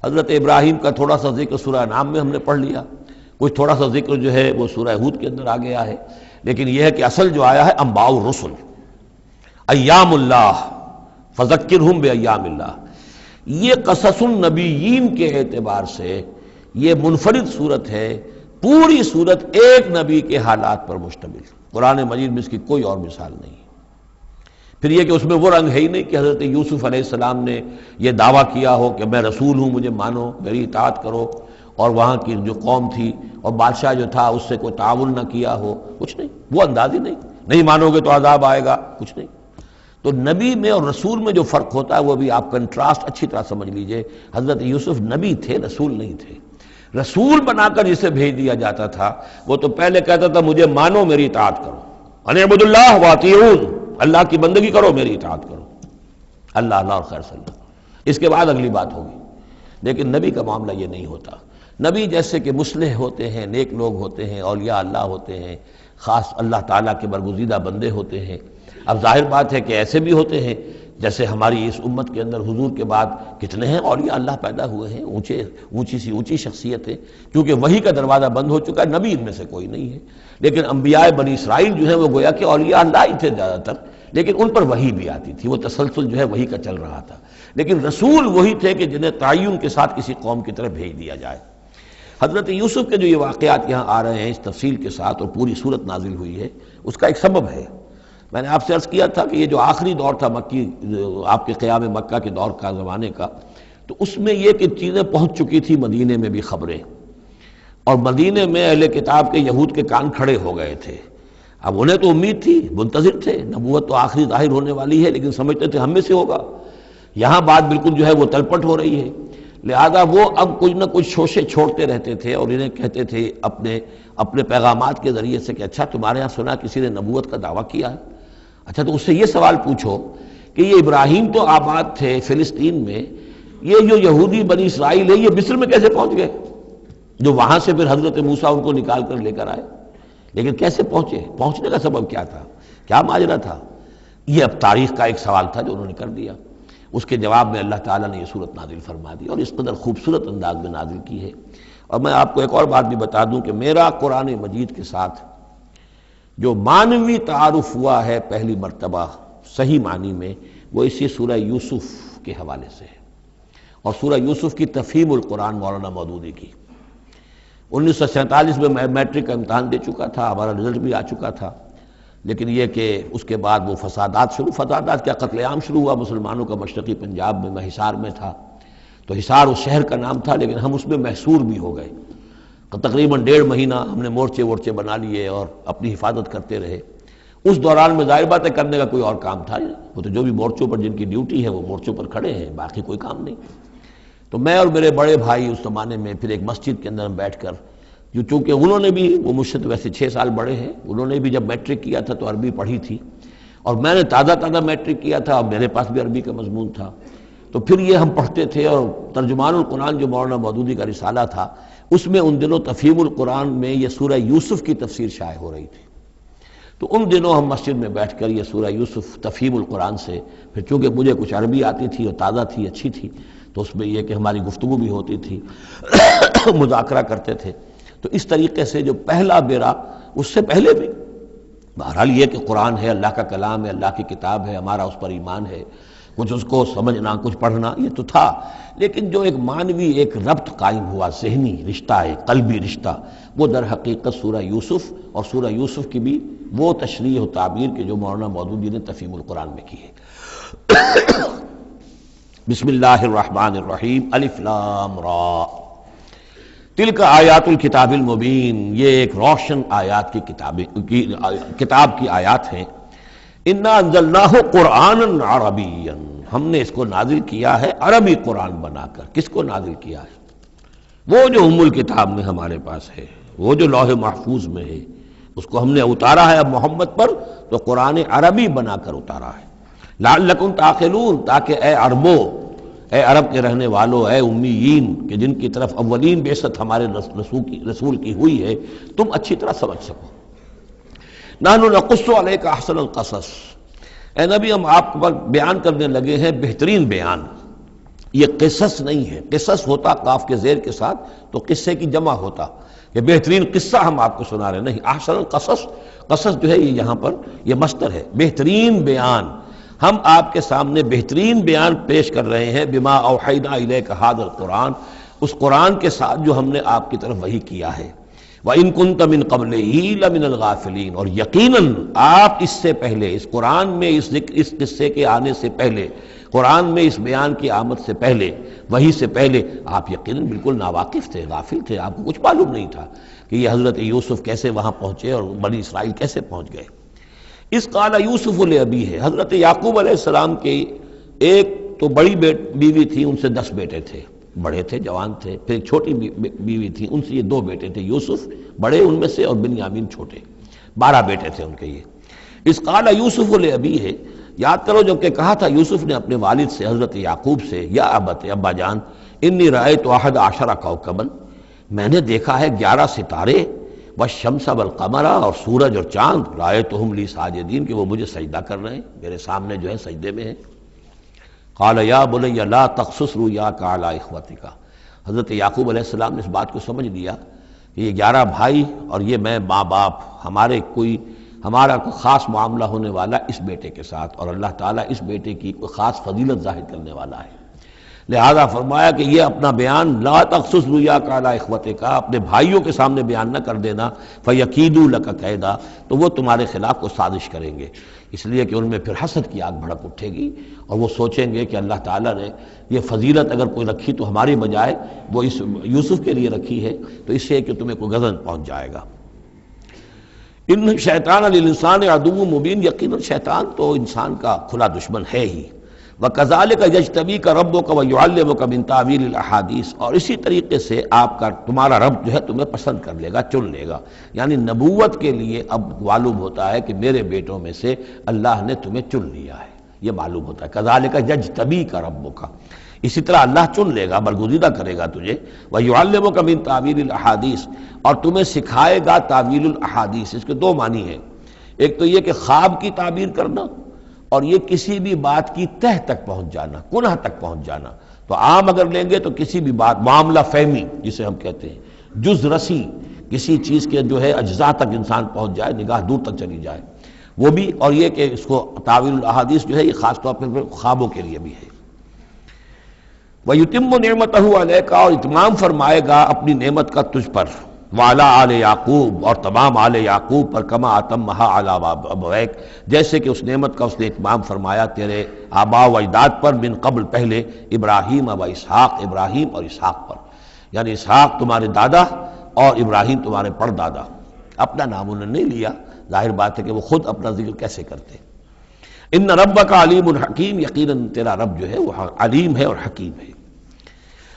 [SPEAKER 1] حضرت ابراہیم کا تھوڑا سا ذکر سورہ انعام میں ہم نے پڑھ لیا، کچھ تھوڑا سا ذکر جو ہے وہ سورہ ہود کے اندر آ گیا ہے، لیکن یہ ہے کہ اصل جو آیا ہے انباء الرسل، ایام اللہ فذکرہم بایام اللہ۔ یہ قصص النبیین کے اعتبار سے یہ منفرد صورت ہے، پوری صورت ایک نبی کے حالات پر مشتمل، قرآن مجید میں اس کی کوئی اور مثال نہیں۔ پھر یہ کہ اس میں وہ رنگ ہے ہی نہیں کہ حضرت یوسف علیہ السلام نے یہ دعویٰ کیا ہو کہ میں رسول ہوں، مجھے مانو، میری اطاعت کرو، اور وہاں کی جو قوم تھی اور بادشاہ جو تھا اس سے کوئی تعاون نہ کیا ہو، کچھ نہیں، وہ انداز ہی نہیں مانو گے تو عذاب آئے گا، کچھ نہیں۔ تو نبی میں اور رسول میں جو فرق ہوتا ہے وہ بھی آپ کنٹراسٹ اچھی طرح سمجھ لیجئے۔ حضرت یوسف نبی تھے، رسول نہیں تھے۔ رسول بنا کر جسے بھیج دیا جاتا تھا وہ تو پہلے کہتا تھا مجھے مانو، میری اطاعت کرو، ان اعبدوا اللہ واطیعون، اللہ کی بندگی کرو، میری اطاعت کرو، اللہ اور خیر صلی اللہ، اس کے بعد اگلی بات ہوگی۔ لیکن نبی کا معاملہ یہ نہیں ہوتا۔ نبی جیسے کہ مصلح ہوتے ہیں، نیک لوگ ہوتے ہیں، اولیاء اللہ ہوتے ہیں، خاص اللہ تعالیٰ کے برگزیدہ بندے ہوتے ہیں۔ اب ظاہر بات ہے کہ ایسے بھی ہوتے ہیں جیسے ہماری اس امت کے اندر حضور کے بعد کتنے ہیں اولیاء اللہ پیدا ہوئے ہیں، اونچی شخصیت ہے، کیونکہ وحی کا دروازہ بند ہو چکا ہے، نبی ان میں سے کوئی نہیں ہے۔ لیکن انبیاء بنی اسرائیل جو ہیں وہ گویا کہ اولیاء اللہ ہی تھے زیادہ تر، لیکن ان پر وحی بھی آتی تھی، وہ تسلسل جو ہے وحی کا چل رہا تھا۔ لیکن رسول وہی تھے کہ جنہیں تعین کے ساتھ کسی قوم کی طرف بھیج دیا جائے۔ حضرت یوسف کے جو یہ واقعات یہاں آ رہے ہیں اس تفصیل کے ساتھ اور پوری صورت نازل ہوئی ہے، اس کا ایک سبب ہے۔ میں نے آپ سے عرض کیا تھا کہ یہ جو آخری دور تھا مکی، آپ کے قیام مکہ کے دور کا، زمانے کا، تو اس میں یہ کہ چیزیں پہنچ چکی تھی مدینے میں بھی خبریں، اور مدینے میں اہل کتاب کے یہود کے کان کھڑے ہو گئے تھے۔ اب انہیں تو امید تھی، منتظر تھے، نبوت تو آخری ظاہر ہونے والی ہے، لیکن سمجھتے تھے ہم میں سے ہوگا۔ یہاں بات بالکل جو ہے وہ تلپٹ ہو رہی ہے، لہذا وہ اب کچھ نہ کچھ شوشے چھوڑتے رہتے تھے اور انہیں کہتے تھے اپنے پیغامات کے ذریعے سے کہ اچھا تمہارے یہاں سنا کسی نے نبوت کا دعویٰ کیا ہے، اچھا تو اس سے یہ سوال پوچھو کہ یہ ابراہیم تو آباد تھے فلسطین میں، یہ جو یہودی بنی اسرائیل ہے یہ مصر میں کیسے پہنچ گئے، جو وہاں سے پھر حضرت موسیٰ ان کو نکال کر لے کر آئے، لیکن کیسے پہنچے، پہنچنے کا سبب کیا تھا، کیا ماجرا تھا؟ یہ اب تاریخ کا ایک سوال تھا جو انہوں نے کر دیا۔ اس کے جواب میں اللہ تعالیٰ نے یہ صورت نازل فرما دی اور اس قدر خوبصورت انداز میں نازل کی ہے۔ اور میں آپ کو ایک اور بات بھی بتا دوں کہ میرا قرآن مجید کے ساتھ جو معنوی تعارف ہوا ہے پہلی مرتبہ صحیح معنی میں، وہ اسی سورہ یوسف کے حوالے سے ہے، اور سورہ یوسف کی تفہیم القرآن مولانا مودودی کی۔ 1947 میں میں میٹرک کا امتحان دے چکا تھا، ہمارا رزلٹ بھی آ چکا تھا، لیکن یہ کہ اس کے بعد وہ فسادات کیا قتل عام شروع ہوا مسلمانوں کا مشرقی پنجاب میں۔ میں حصار میں تھا، تو حصار اس شہر کا نام تھا، لیکن ہم اس میں محصور بھی ہو گئے۔ تقریباً 1.5 مہینہ ہم نے مورچے بنا لیے اور اپنی حفاظت کرتے رہے۔ اس دوران میں ظاہر بات ہے کرنے کا کوئی اور کام تھا نہیں، وہ تو جو بھی مورچوں پر جن کی ڈیوٹی ہے وہ مورچوں پر کھڑے ہیں، باقی کوئی کام نہیں۔ تو میں اور میرے بڑے بھائی اس زمانے میں پھر ایک مسجد کے اندر ہم بیٹھ کر، چونکہ انہوں نے بھی، وہ مجھ سے تو ویسے 6 سال بڑے ہیں، انہوں نے بھی جب میٹرک کیا تھا تو عربی پڑھی تھی، اور میں نے تازہ میٹرک کیا تھا اور میرے پاس بھی عربی کا مضمون تھا، تو پھر یہ ہم پڑھتے تھے۔ اور ترجمان القرآن جو مولانا مودودی کا رسالہ تھا اس میں ان دنوں تفہیم القرآن میں یہ سورہ یوسف کی تفسیر شائع ہو رہی تھی، تو ان دنوں ہم مسجد میں بیٹھ کر یہ سورہ یوسف تفہیم القرآن سے، پھر چونکہ مجھے کچھ عربی آتی تھی اور تازہ تھی، اچھی تھی، تو اس میں یہ کہ ہماری گفتگو بھی ہوتی تھی، مذاکرہ کرتے تھے۔ تو اس طریقے سے جو پہلا بیرا، اس سے پہلے بھی بہرحال یہ کہ قرآن ہے، اللہ کا کلام ہے، اللہ کی کتاب ہے، ہمارا اس پر ایمان ہے، کچھ اس کو سمجھنا، کچھ پڑھنا، یہ تو تھا، لیکن جو ایک معنوی ایک ربط قائم ہوا، ذہنی رشتہ ہے، قلبی رشتہ، وہ در حقیقت سورہ یوسف اور سورہ یوسف کی بھی وہ تشریح و تعبیر کے جو مولانا مودودی نے تفہیم القرآن میں کی ہے۔ بسم اللہ الرحمن الرحیم، الف لام را، تلک آیات الکتاب المبین، یہ ایک روشن آیات کی کتاب کی آیات ہیں۔ انا انزلناہ قرآنا عربیا، ہم نے اس کو نازل کیا ہے عربی قرآن بنا کر۔ کس کو نازل کیا ہے؟ وہ جو ام الکتاب میں ہمارے پاس ہے، وہ جو لوح محفوظ میں ہے، اس کو ہم نے اتارا ہے اب محمد پر، تو قرآن عربی بنا کر اتارا ہے۔ لعلکم تعقلون، تاکہ اے عربو، اے عرب کے رہنے والوں، اے امیین کہ جن کی طرف اولین بعثت ہمارے رسول کی ہوئی ہے، تم اچھی طرح سمجھ سکو۔ نحن نقص علیک احسن القصص، اے نبی ہم آپ پر بیان کرنے لگے ہیں بہترین بیان۔ یہ قصص نہیں ہے، قصص ہوتا قاف کے زیر کے ساتھ تو قصے کی جمع ہوتا، یہ بہترین قصہ ہم آپ کو سنا رہے نہیں، احسن القصص، قصص جو ہے یہ یہاں پر یہ مصدر ہے، بہترین بیان، ہم آپ کے سامنے بہترین بیان پیش کر رہے ہیں، بما اوحینا الیک ھذا القرآن، اس قرآن کے ساتھ جو ہم نے آپ کی طرف وحی کیا ہے۔ وَإِن كُنتَ مِن قَبْلِهِ لَمِنَ الْغَافِلِينَ، اور یقیناً آپ اس سے پہلے، اس قرآن میں اس قصے کے آنے سے پہلے، قرآن میں اس بیان کی آمد سے پہلے، وحی سے پہلے آپ یقیناً بالکل ناواقف تھے، غافل تھے، آپ کو کچھ معلوم نہیں تھا کہ یہ حضرت یوسف کیسے وہاں پہنچے اور بنی اسرائیل کیسے پہنچ گئے۔ اس قال یوسف لأبیہ، حضرت یعقوب علیہ السلام کے ایک تو بڑی بیوی تھی، ان سے 10 بیٹے تھے، بڑے تھے، جوان تھے، پھر ایک چھوٹی بیوی تھی، ان سے یہ 2 بیٹے تھے، یوسف بڑے ان میں سے اور بنیامین چھوٹے، 12 بیٹے تھے ان کے یہ۔ اس قال یوسف لأبیہ، یاد کرو جب کہ کہا تھا یوسف نے اپنے والد سے، حضرت یعقوب سے، یا ابت، ابا جان، انی رأیت 11 کوکبا، میں نے دیکھا ہے 11 ستارے، والشمس والقمر، اور سورج اور چاند، رأیتہم لی ساجدین، کہ وہ مجھے سجدہ کر رہے ہیں، میرے سامنے جو ہے سجدے میں ہیں۔ قال یا بنی لا تقصص رؤیاک علی اخوتک، حضرت یعقوب علیہ السلام نے اس بات کو سمجھ لیا کہ یہ 11 بھائی اور یہ میں ماں باپ، ہمارا کوئی خاص معاملہ ہونے والا اس بیٹے کے ساتھ، اور اللہ تعالیٰ اس بیٹے کی کوئی خاص فضیلت ظاہر کرنے والا ہے، لہذا فرمایا کہ یہ اپنا بیان لا تقصص رؤیاک علی اخوتک، اپنے بھائیوں کے سامنے بیان نہ کر دینا، فیکیدوا لک کیدا، تو وہ تمہارے خلاف کو سازش کریں گے، اس لیے کہ ان میں پھر حسد کی آگ بھڑک اٹھے گی، اور وہ سوچیں گے کہ اللہ تعالیٰ نے یہ فضیلت اگر کوئی رکھی تو ہماری بجائے وہ اس یوسف کے لیے رکھی ہے، تو اس سے کہ تمہیں کوئی غضب پہنچ جائے گا۔ ان شیطان للانسان عدو مبین، یقیناً شیطان تو انسان کا کھلا دشمن ہے ہی۔ وَكَذَلِكَ يَجْتَبِيكَ رَبُّكَ وَيُعَلِّمُكَ مِن تَأْوِيلِ الْأَحَادِيثِ، اور اسی طریقے سے تمہارا رب جو ہے تمہیں پسند کر لے گا، چن لے گا، یعنی نبوت کے لیے اب معلوم ہوتا ہے کہ میرے بیٹوں میں سے اللہ نے تمہیں چن لیا ہے، یہ معلوم ہوتا ہے۔ كَذَلِكَ يَجْتَبِيكَ رَبُّكَ، اسی طرح اللہ چن لے گا، برگزیدہ کرے گا تجھے، وَيُعَلِّمُكَ مِن تَأْوِيلِ الْأَحَادِيثِ، اور تمہیں سکھائے گا تعویل الاحادیث۔ اس کے 2 معنی ہیں، ایک تو یہ کہ خواب کی تعبیر کرنا، اور یہ کسی بھی بات کی تہ تک پہنچ جانا، کنہ تک پہنچ جانا۔ تو عام اگر لیں گے تو کسی بھی بات، معاملہ فہمی جسے ہم کہتے ہیں، جز رسی، کسی چیز کے جو ہے اجزاء تک انسان پہنچ جائے، نگاہ دور تک چلی جائے، وہ بھی، اور یہ کہ اس کو تعویل الاحادیث جو ہے یہ خاص طور پر خوابوں کے لیے بھی ہے۔ وَيُتِمُّ نِعْمَتَهُ عَلَيْكَ، اور اتمام فرمائے گا اپنی نعمت کا تجھ پر، وعلی آل یعقوب، اور تمام آل یعقوب پر، کما اتمھا علی ابویک، جیسے کہ اس نعمت کا اس نے اتمام فرمایا تیرے آباء و اجداد پر، من قبل پہلے، ابراہیم و اسحاق، ابراہیم اور اسحاق پر، یعنی اسحاق تمہارے دادا اور ابراہیم تمہارے پردادا۔ اپنا نام انہوں نے نہیں لیا، ظاہر بات ہے کہ وہ خود اپنا ذکر کیسے کرتے۔ ان ربک علیم حکیم، یقیناً تیرا رب جو ہے وہ علیم ہے اور حکیم ہے۔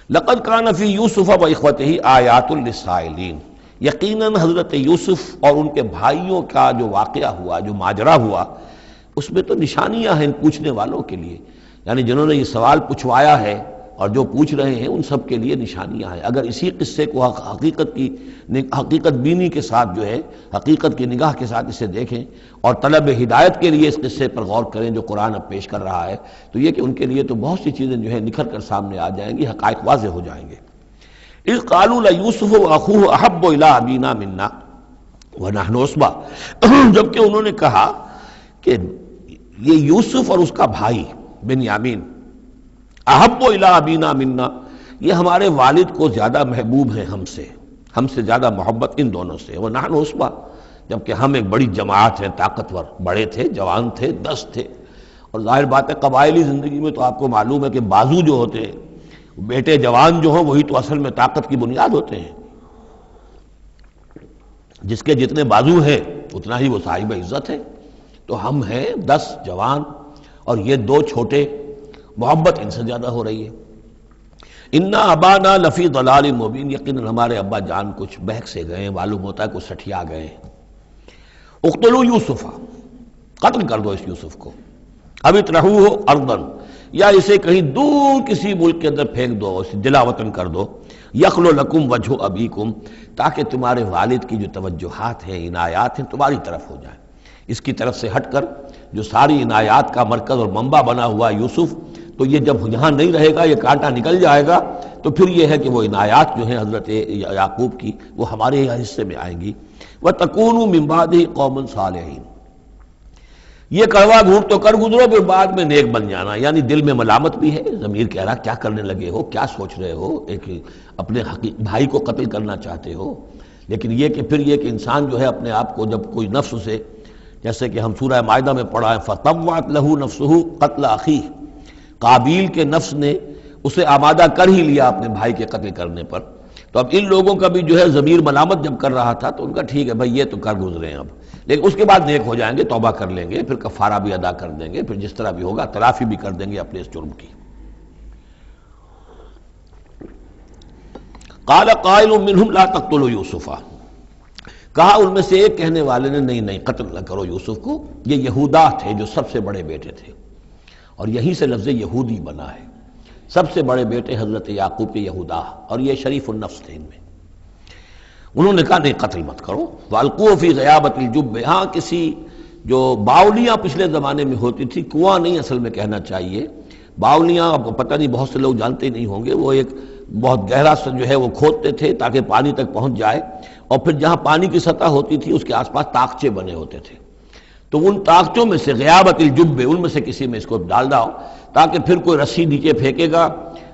[SPEAKER 1] لقد کان فی یوسف و اخوتہ آیات للسائلین، یقیناً حضرت یوسف اور ان کے بھائیوں کا جو واقعہ ہوا، جو ماجرا ہوا، اس میں تو نشانیاں ہیں پوچھنے والوں کے لیے، یعنی جنہوں نے یہ سوال پوچھوایا ہے اور جو پوچھ رہے ہیں ان سب کے لیے نشانیاں ہیں۔ اگر اسی قصے کو حقیقت بینی کے ساتھ جو ہے، حقیقت کی نگاہ کے ساتھ اسے دیکھیں اور طلب ہدایت کے لیے اس قصے پر غور کریں جو قرآن اب پیش کر رہا ہے، تو یہ کہ ان کے لیے تو بہت سی چیزیں جو ہے نکھر کر سامنے آ جائیں گی، حقائق واضح ہو جائیں گے۔ اذ قالوا لیوسف واخوہ احب الی ابینا منا ونحن عصبہ، جبکہ انہوں نے کہا کہ یہ یوسف اور اس کا بھائی بنیامین، احب الی ابینا منا، یہ ہمارے والد کو زیادہ محبوب ہیں ہم سے زیادہ محبت ان دونوں سے، ونحن عصبہ، جبکہ ہم ایک بڑی جماعت ہیں، طاقتور، بڑے تھے، جوان تھے، 10 تھے، اور ظاہر بات ہے قبائلی زندگی میں تو آپ کو معلوم ہے کہ بازو جو ہوتے ہیں، بیٹے جوان جو ہوں وہی تو اصل میں طاقت کی بنیاد ہوتے ہیں، جس کے جتنے بازو ہیں اتنا ہی وہ صاحب عزت ہے۔ تو ہم ہیں 10 جوان اور یہ 2 چھوٹے، محبت ان سے زیادہ ہو رہی ہے۔ انا ابانا لفی ضلال مبین، یقیناً ہمارے ابا جان کچھ بہک سے گئے، معلوم ہوتا ہے کچھ سٹھیا گئے۔ اقتلوا یوسف، قتل کر دو اس یوسف کو، اب اطرحوہ ارضا، یا اسے کہیں دور کسی ملک کے اندر پھینک دو، اسے جلا وطن کر دو، یخلو لکم وجہ ابیکم، تاکہ تمہارے والد کی جو توجہات ہیں، عنایات ہیں، تمہاری طرف ہو جائیں، اس کی طرف سے ہٹ کر جو ساری عنایات کا مرکز اور منبع بنا ہوا یوسف، تو یہ جب یہاں نہیں رہے گا، یہ کانٹا نکل جائے گا، تو پھر یہ ہے کہ وہ عنایات جو ہیں حضرت یعقوب کی وہ ہمارے حصے میں آئیں گی۔ وَتَكُونُوا مِن بَعْدِهِ قَوْمًا صَالِحِينَ، یہ کڑوا گھونٹ تو کر گزرو پھر بعد میں نیک بن جانا، یعنی دل میں ملامت بھی ہے، ضمیر کہہ رہا کیا کرنے لگے ہو، کیا سوچ رہے ہو، ایک اپنے بھائی کو قتل کرنا چاہتے ہو، لیکن یہ کہ پھر یہ کہ انسان جو ہے اپنے آپ کو جب کوئی نفس سے، جیسے کہ ہم سورہ مائدہ میں پڑھا ہے فَطَوَّعَتْ لَهُ نَفْسُهُ قَتْلَ أَخِيهِ، قابیل کے نفس نے اسے آمادہ کر ہی لیا اپنے بھائی کے قتل کرنے پر۔ تو اب ان لوگوں کا بھی جو ہے ضمیر ملامت جب کر رہا تھا تو ان کا ٹھیک ہے بھائی یہ تو کر گزرے ہیں اب، لیکن اس کے بعد نیک ہو جائیں گے، توبہ کر لیں گے، پھر کفارہ بھی ادا کر دیں گے، پھر جس طرح بھی ہوگا تلافی بھی کر دیں گے اپنے اس جرم کی۔ قال قائل منهم لا تقتلوا یوسف، کہا ان میں سے ایک کہنے والے نے نہیں نہیں قتل نہ کرو یوسف کو، یہ یہودا تھے جو سب سے بڑے بیٹے تھے، اور یہیں سے لفظ یہودی بنا ہے، سب سے بڑے بیٹے حضرت یعقوب کے یہودا، اور یہ شریف النفس تھے ان میں۔ انہوں نے کہا نہیں قتل مت کرو۔ وَأَلْقُوهُ فِي غَيَابَةِ الْجُبِّ، ہاں کسی جو باولیاں پچھلے زمانے میں ہوتی تھی، کنواں نہیں اصل میں کہنا چاہیے، باولیاں اب پتہ نہیں بہت سے لوگ جانتے نہیں ہوں گے، وہ ایک بہت گہرا سا جو ہے وہ کھودتے تھے تاکہ پانی تک پہنچ جائے، اور پھر جہاں پانی کی سطح ہوتی تھی اس کے آس پاس طاقچے بنے ہوتے تھے، تو ان طاقچوں میں سے غیابت الجب، ان میں سے کسی میں اس کو ڈال داؤ تاکہ پھر کوئی رسی نیچے پھینکے گا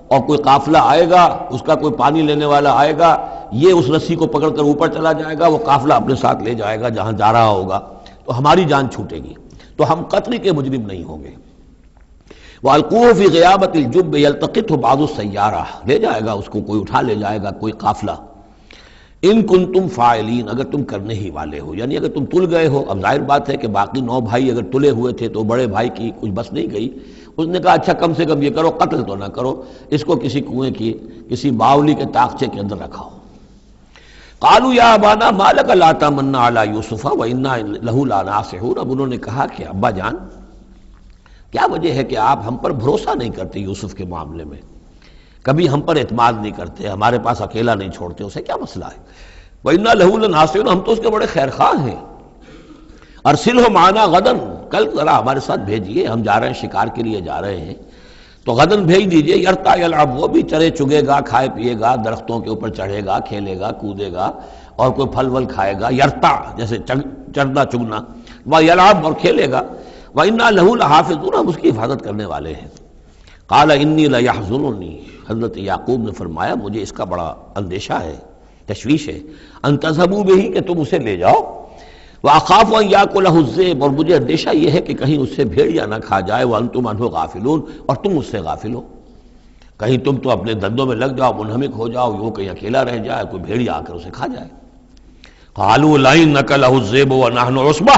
[SPEAKER 1] اور کوئی قافلہ آئے گا، اس کا کوئی پانی لینے والا آئے گا، یہ اس رسی کو پکڑ کر اوپر چلا جائے گا، وہ قافلہ اپنے ساتھ لے جائے گا جہاں جا رہا ہوگا، تو ہماری جان چھوٹے گی، تو ہم قتل کے مجرم نہیں ہوں گے۔ وَأَلْقُوهُ فِي غِيَابَةِ الْجُبِّ يَلْتَقِطْهُ بَعْضُ السَّيَّارَةِ، لے جائے گا اس کو، کوئی اٹھا لے جائے گا، کوئی قافلہ۔ ان کنتم فاعلین، اگر تم کرنے ہی والے ہو، یعنی اگر تم تل گئے ہو، اب ظاہر بات ہے کہ باقی 9 بھائی اگر تلے ہوئے تھے تو بڑے بھائی کی کچھ بس نہیں گئی، اس نے کہا اچھا کم سے کم یہ کرو قتل تو نہ کرو، اس کو کسی کنویں کی کسی باولی کے طاقچے کے اندر رکھاؤ۔ قالوا یا ابانا ما لک لا تمنا علی یوسف وانا لہ لناصحون، اب انہوں نے کہا کہ ابا جان کیا وجہ ہے کہ آپ ہم پر بھروسہ نہیں کرتے یوسف کے معاملے میں، کبھی ہم پر اعتماد نہیں کرتے، ہمارے پاس اکیلا نہیں چھوڑتے، اسے کیا مسئلہ ہے؟ وَإِنَّا لَهُ لَنَاصِحُونَ، ہم تو اس کے بڑے خیر خواہ ہیں۔ أَرْسِلْهُ مَعَنَا غَدًا، کل ذرا ہمارے ساتھ بھیجیے، ہم جا رہے ہیں شکار کے لیے جا رہے ہیں، تو غدن بھیج دیجیے، یرتع یلعب، وہ بھی چرے چگے گا، کھائے پیے گا، درختوں کے اوپر چڑھے گا، کھیلے گا، کودے گا، اور کوئی پھل ول کھائے گا، یرتع جیسے چرنا چگنا، ویلعب اور کھیلے گا، وَإِنَّا لَهُ لَحَافِظُونَ، ہم اس کی حفاظت کرنے والے ہیں۔ قال انی لیحزننی، حضرت یعقوب نے فرمایا مجھے اس کا بڑا اندیشہ ہے، تشویش ہے، ان تذهبوا به، کہ تم اسے لے جاؤ، واخاف ان یاکلہ الذئب، اور مجھے اندیشہ یہ ہے کہ کہیں اس سے بھیڑیا نہ کھا جائے، وانتم عنہ غافلون، اور تم اس سے غافل ہو، کہیں تم تو اپنے دندوں میں لگ جاؤ، منہمک ہو جاؤ، وہ کہیں اکیلا رہ جائے، کوئی بھیڑیا آ کر اسے کھا جائے۔ قالوا لئن نکلہ الذئب ونحن عصبہ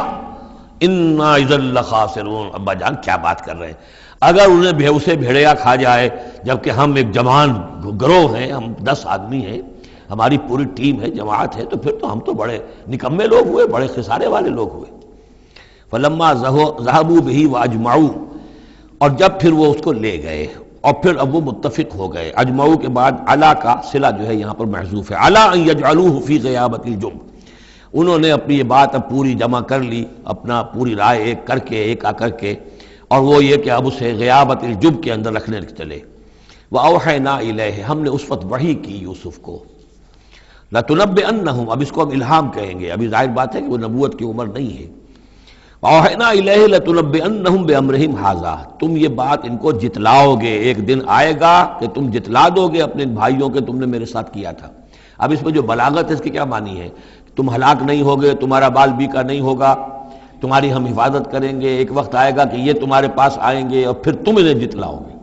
[SPEAKER 1] انا اذا لخاسرون، ابا جان کیا بات کر رہے ہیں، اگر انہیں اسے بھیڑیا کھا جائے جبکہ ہم ایک جوان گروہ ہیں، ہم 10 آدمی ہیں، ہماری پوری ٹیم ہے، جماعت ہے، تو پھر تو ہم تو بڑے نکمے لوگ ہوئے، بڑے خسارے والے لوگ ہوئے۔ فلما ذهبوا به واجمعوا، اور جب پھر وہ اس کو لے گئے اور پھر اب وہ متفق ہو گئے، اجمعوا کے بعد علا کا صلہ جو ہے یہاں پر محذوف ہے، علا ان یجعلوه فی غیابۃ الجب، انہوں نے اپنی یہ بات اب پوری جمع کر لی، اپنا پوری رائے ایک کر کے، ایک آ کر کے، اور وہ یہ کہ اب اسے غیابت الجب کے اندر رکھنے چلے۔ وَأَوْحَيْنَا إِلَيْهِ، ہم نے اس وقت وحی کی یوسف کو، لَتُنَبِّئَنَّهُمْ، اب اس کو ہم الہام کہیں گے، ابھی ظاہر بات ہے کہ وہ نبوت کی عمر نہیں ہے۔ وَأَوْحَيْنَا إِلَيْهِ لَتُنَبِّئَنَّهُمْ بِأَمْرِهِمْ هَذَا، تم یہ بات ان کو جتلاؤ گے، ایک دن آئے گا کہ تم جتلا دو گے اپنے بھائیوں کے تم نے میرے ساتھ کیا تھا۔ اب اس میں جو بلاغت ہے اس کی کیا معنی ہے، تم ہلاک نہیں ہوگے، تمہارا بال بیکا نہیں ہوگا، تمہاری ہم حفاظت کریں گے، ایک وقت آئے گا کہ یہ تمہارے پاس آئیں گے اور پھر تم انہیں جتلاؤ گے۔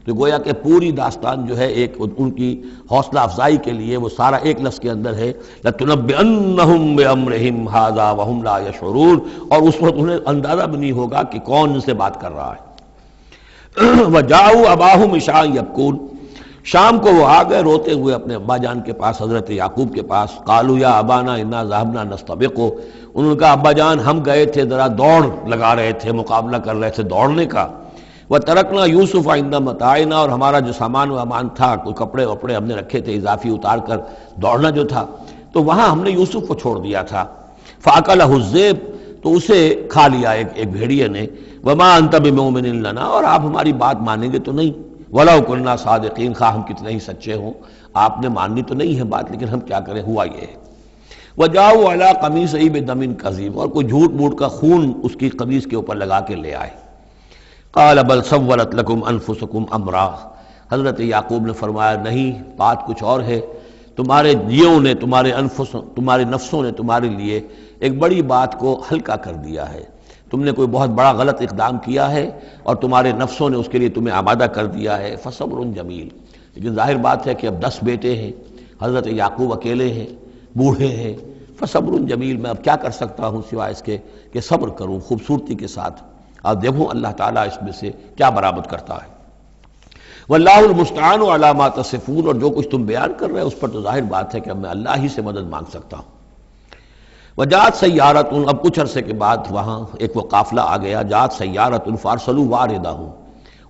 [SPEAKER 1] تو گویا کہ پوری داستان جو ہے ایک ان کی حوصلہ افزائی کے لیے وہ سارا ایک لفظ کے اندر ہے، لَتُنَبِّئَنَّهُمْ بِأَمْرِهِمْ هَذَا وَهُمْ لَا يَشْعُرُونَ، اور اس وقت انہیں اندازہ بھی نہیں ہوگا کہ کون ان سے بات کر رہا ہے۔ وَجَاءُوا أَبَاهُمْ عِشَاءً يَبْكُونَ، شام کو وہ آ گئے روتے ہوئے اپنے ابا جان کے پاس، حضرت یعقوب کے پاس۔ قالوا یا ابانا انا ذهبنا نستبق، انہوں نے کہا ابا جان ہم گئے تھے ذرا دوڑ لگا رہے تھے، مقابلہ کر رہے تھے دوڑنے کا۔ وترکنا یوسف عند متاعنا، اور ہمارا جو سامان و امان تھا، کوئی کپڑے وپڑے ہم نے رکھے تھے اضافی اتار کر دوڑنا جو تھا، تو وہاں ہم نے یوسف کو چھوڑ دیا تھا۔ فاکلہ الذئب، تو اسے کھا لیا ایک بھیڑیے نے۔ وما انت بمؤمن لنا، اور آپ ہماری بات مانیں گے تو نہیں۔ وَلَوْ كُنَّا صَادِقِينَ، خواہ ہم کتنے ہی سچے ہوں، آپ نے ماننی تو نہیں ہے بات، لیکن ہم کیا کریں، ہوا یہ ہے۔ وَجَاءُوا عَلَىٰ قَمِيصِهِ بِدَمٍ كَذِيبٍ، اور کوئی جھوٹ موٹ کا خون اس کی قمیص کے اوپر لگا کے لے آئے۔ قَالَ بَلْ سَوَّلَتْ لَكُمْ أَنفُسُكُمْ أَمْرًا، حضرت یعقوب نے فرمایا نہیں، بات کچھ اور ہے، تمہارے جیوں نے، تمہارے نفسوں نے تمہارے لیے ایک بڑی بات کو ہلکا کر دیا ہے. تم نے کوئی بہت بڑا غلط اقدام کیا ہے اور تمہارے نفسوں نے اس کے لیے تمہیں آمادہ کر دیا ہے. فصبر جمیل. لیکن ظاہر بات ہے کہ اب 10 بیٹے ہیں، حضرت یعقوب اکیلے ہیں، بوڑھے ہیں. فصبر جمیل، میں اب کیا کر سکتا ہوں سوائے اس کے کہ صبر کروں خوبصورتی کے ساتھ. اب دیکھوں اللہ تعالیٰ اس میں سے کیا برآمد کرتا ہے. واللہ المستعان علی ما تصفون، اور جو کچھ تم بیان کر رہے ہیں اس پر تو ظاہر بات ہے کہ اب میں اللہ ہی سے مدد مانگ سکتا ہوں. وجاءت سیارۃ، اب کچھ عرصے کے بعد وہاں ایک وہ قافلہ آ گیا. جاءت سیارۃ فارسلوا واردہم،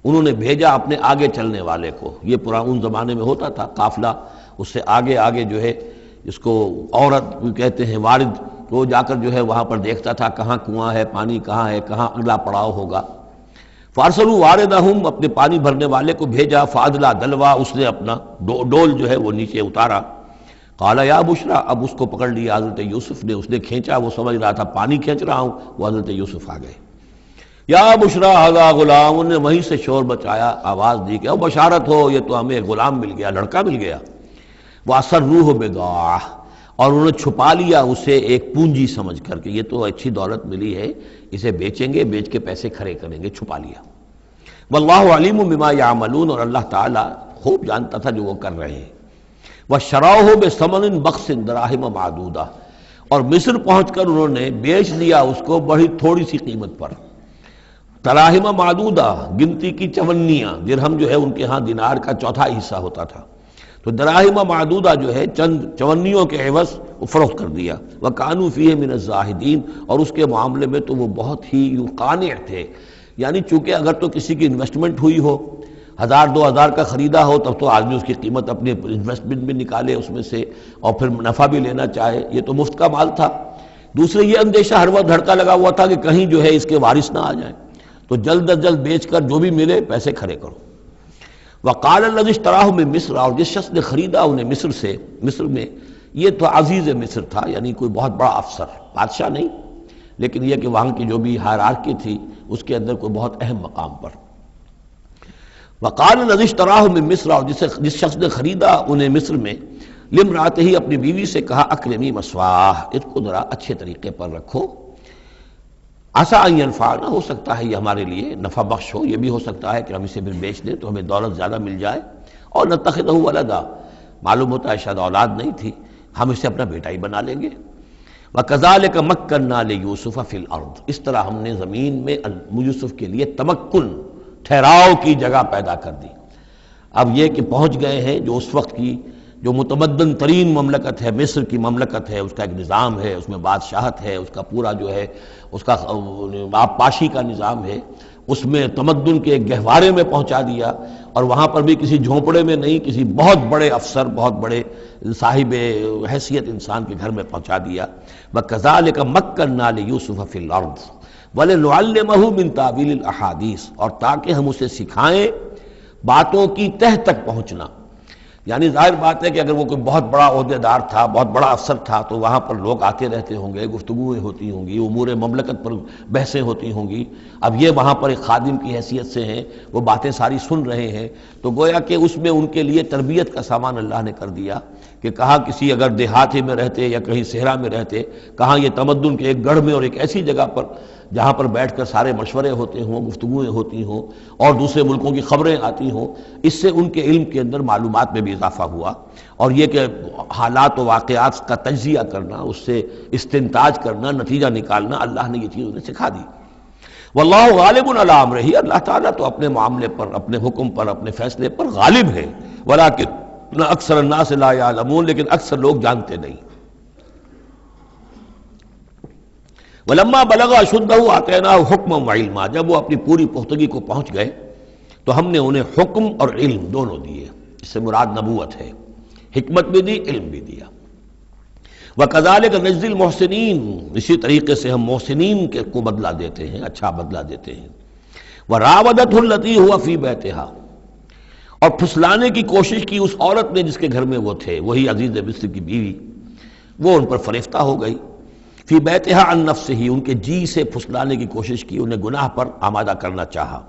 [SPEAKER 1] انہوں نے بھیجا اپنے آگے چلنے والے کو. یہ ان زمانے میں ہوتا تھا قافلہ، اس سے آگے آگے جو ہے اس کو عورت کہتے ہیں وارد، وہ جا کر جو ہے وہاں پر دیکھتا تھا کہاں کنواں ہے، پانی کہاں ہے، کہاں اگلا پڑاؤ ہوگا. فارسلوا واردہم، اپنے پانی بھرنے والے کو بھیجا. فادلا دلوا، اس نے اپنا ڈول جو ہے وہ نیچے اتارا. قال یا بشرا، اب اس کو پکڑ لیا حضرت یوسف نے. اس نے کھینچا، وہ سمجھ رہا تھا پانی کھینچ رہا ہوں، وہ حضرت یوسف آ گئے. یا بشرا ھذا غلام، انہوں نے وہیں سے شور بچایا، آواز دی کہ او بشارت ہو، یہ تو ہمیں غلام مل گیا، لڑکا مل گیا. وَأَسَرُّوهُ بِضَاعَةً، اور انہوں نے چھپا لیا اسے ایک پونجی سمجھ کر کے یہ تو اچھی دولت ملی ہے، اسے بیچیں گے، بیچ کے پیسے کھڑے کریں گے. چھپا لیا. واللہ علیم بما یعملون، اور اللہ تعالیٰ خوب جانتا تھا جو وہ کر رہے ہیں. وَشَرَوْهُ بِثَمَنٍ بَخْسٍ دَرَاهِمَ مَعْدُودَةٍ، اور مصر پہنچ کر انہوں نے بیچ دیا اس کو بڑی تھوڑی سی قیمت پر. دراہم معدودہ، گنتی کی چونیاں. درہم جو ہے ان کے ہاں دینار کا چوتھائی حصہ ہوتا تھا، تو دراہم معدودہ جو ہے چند چونیوں کے عوض وہ فروخت کر دیا. وَكَانُوا فِيهِ مِنَ الزَّاهِدِينَ، اور اس کے معاملے میں تو وہ بہت ہی قانع تھے. یعنی چونکہ اگر تو کسی کی انویسٹمنٹ ہوئی ہو، 1000-2000 کا خریدا ہو، تب تو آدمی اس کی قیمت اپنی انویسٹمنٹ بھی نکالے اس میں سے اور پھر نفع بھی لینا چاہے. یہ تو مفت کا مال تھا. دوسرے یہ اندیشہ ہر وقت دھڑکا لگا ہوا تھا کہ کہیں جو ہے اس کے وارث نہ آ جائیں، تو جلد از جلد بیچ کر جو بھی ملے پیسے کھڑے کرو. وقال الذی اشتراہ من مصر، اور جس شخص نے خریدا انہیں مصر سے، مصر میں یہ تو عزیز مصر تھا، یعنی کوئی بہت بڑا افسر، بادشاہ نہیں، لیکن یہ کہ وہاں کی جو بھی ہائرارکی تھی اس کے اندر کوئی بہت اہم مقام پر. وقال الذی اشتراہ من مصر، اور جس شخص نے خریدا انہیں مصر میں، لامرأتہ، اپنی بیوی سے کہا اکرمی مثواہ، اس کو ذرا اچھے طریقے پر رکھو. عسیٰ ان ینفعنا، ہو سکتا ہے یہ ہمارے لیے نفع بخش ہو، یہ بھی ہو سکتا ہے کہ ہم اسے پھر بیچ دیں تو ہمیں دولت زیادہ مل جائے. اور نتخذہ ولدا، معلوم ہوتا ہے شاید اولاد نہیں تھی، ہم اسے اپنا بیٹا ہی بنا لیں گے. وَكَذَلِكَ مَكَّنَّا لِيُوسُفَ فِي الْأَرْضِ، اس طرح ہم نے زمین میں یوسف کے لیے تمکن، ٹھہراؤ کی جگہ پیدا کر دی. اب یہ کہ پہنچ گئے ہیں جو اس وقت کی جو متمدن ترین مملکت ہے، مصر کی مملکت ہے، اس کا ایک نظام ہے، اس میں بادشاہت ہے، اس کا پورا جو ہے اس کا آبپاشی کا نظام ہے، اس میں تمدن کے ایک گہوارے میں پہنچا دیا. اور وہاں پر بھی کسی جھونپڑے میں نہیں، کسی بہت بڑے افسر، بہت بڑے صاحب حیثیت انسان کے گھر میں پہنچا دیا. وَكَذَلِكَ مَكَّنَّا لِيُوسُفَ فِي الْأَرْضِ وَلِنُعَلِّمَهُ مِن تَأْوِيلِ الْأَحَادِيثِ، اور تاکہ ہم اسے سکھائیں باتوں کی تہ تک پہنچنا. یعنی ظاہر بات ہے کہ اگر وہ کوئی بہت بڑا عہدیدار تھا، بہت بڑا افسر تھا، تو وہاں پر لوگ آتے رہتے ہوں گے، گفتگویں ہوتی ہوں گی، امور مملکت پر بحثیں ہوتی ہوں گی. اب یہ وہاں پر ایک خادم کی حیثیت سے ہیں، وہ باتیں ساری سن رہے ہیں، تو گویا کہ اس میں ان کے لیے تربیت کا سامان اللہ نے کر دیا کہ کہاں کسی اگر دیہاتی میں رہتے یا کہیں صحرا میں رہتے، کہاں یہ تمدن کے ایک گڑھ میں اور ایک ایسی جگہ پر جہاں پر بیٹھ کر سارے مشورے ہوتے ہوں، گفتگویں ہوتی ہوں اور دوسرے ملکوں کی خبریں آتی ہوں. اس سے ان کے علم کے اندر معلومات میں بھی اضافہ ہوا. اور یہ کہ حالات و واقعات کا تجزیہ کرنا، اس سے استنتاج کرنا، نتیجہ نکالنا، اللہ نے یہ چیز انہیں سکھا دی. واللہ غالب علی امرہ، اللہ تعالیٰ تو اپنے معاملے پر، اپنے حکم پر، اپنے فیصلے پر غالب ہے. ولکن اکثر الناس لا یعلمون، لیکن اکثر لوگ جانتے نہیں. وَلَمَّا بَلَغَ أَشُدَّهُ آتَيْنَاهُ حُکْمًا وَعِلْمًا، جب وہ اپنی پوری پختگی کو پہنچ گئے تو ہم نے انہیں حکم اور علم دونوں دیے. اس سے مراد نبوت ہے، حکمت بھی دی، علم بھی دیا. وَكَذَلِكَ نَجْزِي الْمُحْسِنِينَ، اسی طریقے سے ہم محسنین کو بدلہ دیتے ہیں، اچھا بدلہ دیتے ہیں. وَرَاوَدَتْهُ الَّتِي هُوَ فِي بَيْتِهَا، اور پھسلانے کی کوشش کی اس عورت نے جس کے گھر میں وہ تھے، وہی عزیز مصر کی بیوی، وہ ان پر فریفتہ ہو گئی. فی بیتہا عن نفسہ، ان کے جی سے پھسلانے کی کوشش کی، انہیں گناہ پر آمادہ کرنا چاہا.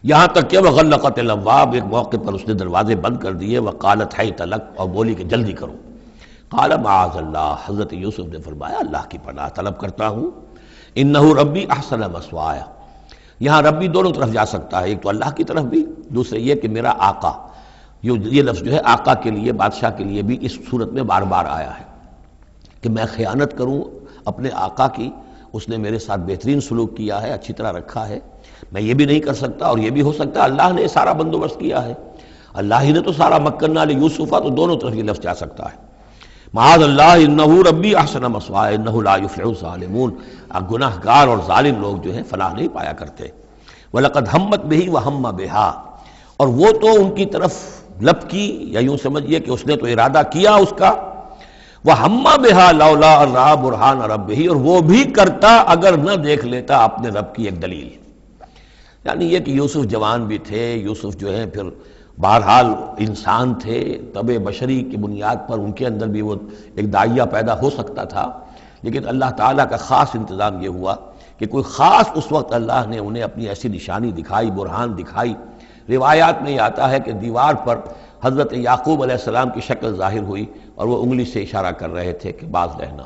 [SPEAKER 1] یہاں تک کہ وغلقت الابواب، ایک موقع پر اس نے دروازے بند کر دیے، وقالت حیت لک، اور بولی کہ جلدی کرو۔ قال معاذ اللہ، حضرت یوسف نے فرمایا اللہ کی پناہ طلب کرتا ہوں، انہ ربی احسن مثوایا، یہاں ربی دونوں طرف جا سکتا ہے، ایک تو اللہ کی طرف بھی، دوسرے یہ کہ میرا آقا، یہ لفظ جو ہے آقا کے لیے، بادشاہ کے لیے بھی اس صورت میں بار بار آیا ہے کہ میں خیانت کروں اپنے آقا کی، اس نے میرے ساتھ بہترین سلوک کیا ہے، اچھی طرح رکھا ہے، میں یہ بھی نہیں کر سکتا، اور یہ بھی ہو سکتا ہے اللہ نے سارا بندوبست کیا ہے، اللہ ہی نے تو سارا مکننا لیوسف، تو دونوں طرف یہ لفظ جا سکتا ہے۔ معاذ اللہ انہ ربی احسن مثوایا انہ لا یفلح الظالمون، گناہ گار اور ظالم لوگ جو ہیں فلاح نہیں پایا کرتے۔ وَلَقَدْ هَمَّتْ بِهِ وَهَمَّ بِهَا، اور وہ تو ان کی طرف لپکی، یا یوں سمجھیے کہ اس نے تو ارادہ کیا اس کا، وَهَمَّ بِهَا لَوْلَا أَن رَأَىٰ بُرْهَانَ رَبِّهِ، اور وہ بھی کرتا اگر نہ دیکھ لیتا اپنے رب کی ایک دلیل، یعنی یہ کہ یوسف جوان بھی تھے، یوسف جو ہے پھر بہرحال انسان تھے، طبع بشری کی بنیاد پر ان کے اندر بھی وہ ایک داعیہ پیدا ہو سکتا تھا، لیکن اللہ تعالیٰ کا خاص انتظام یہ ہوا کہ کوئی خاص اس وقت اللہ نے انہیں اپنی ایسی نشانی دکھائی، برہان دکھائی۔ روایات میں یہ آتا ہے کہ دیوار پر حضرت یعقوب علیہ السلام کی شکل ظاہر ہوئی اور وہ انگلی سے اشارہ کر رہے تھے کہ باز رہنا،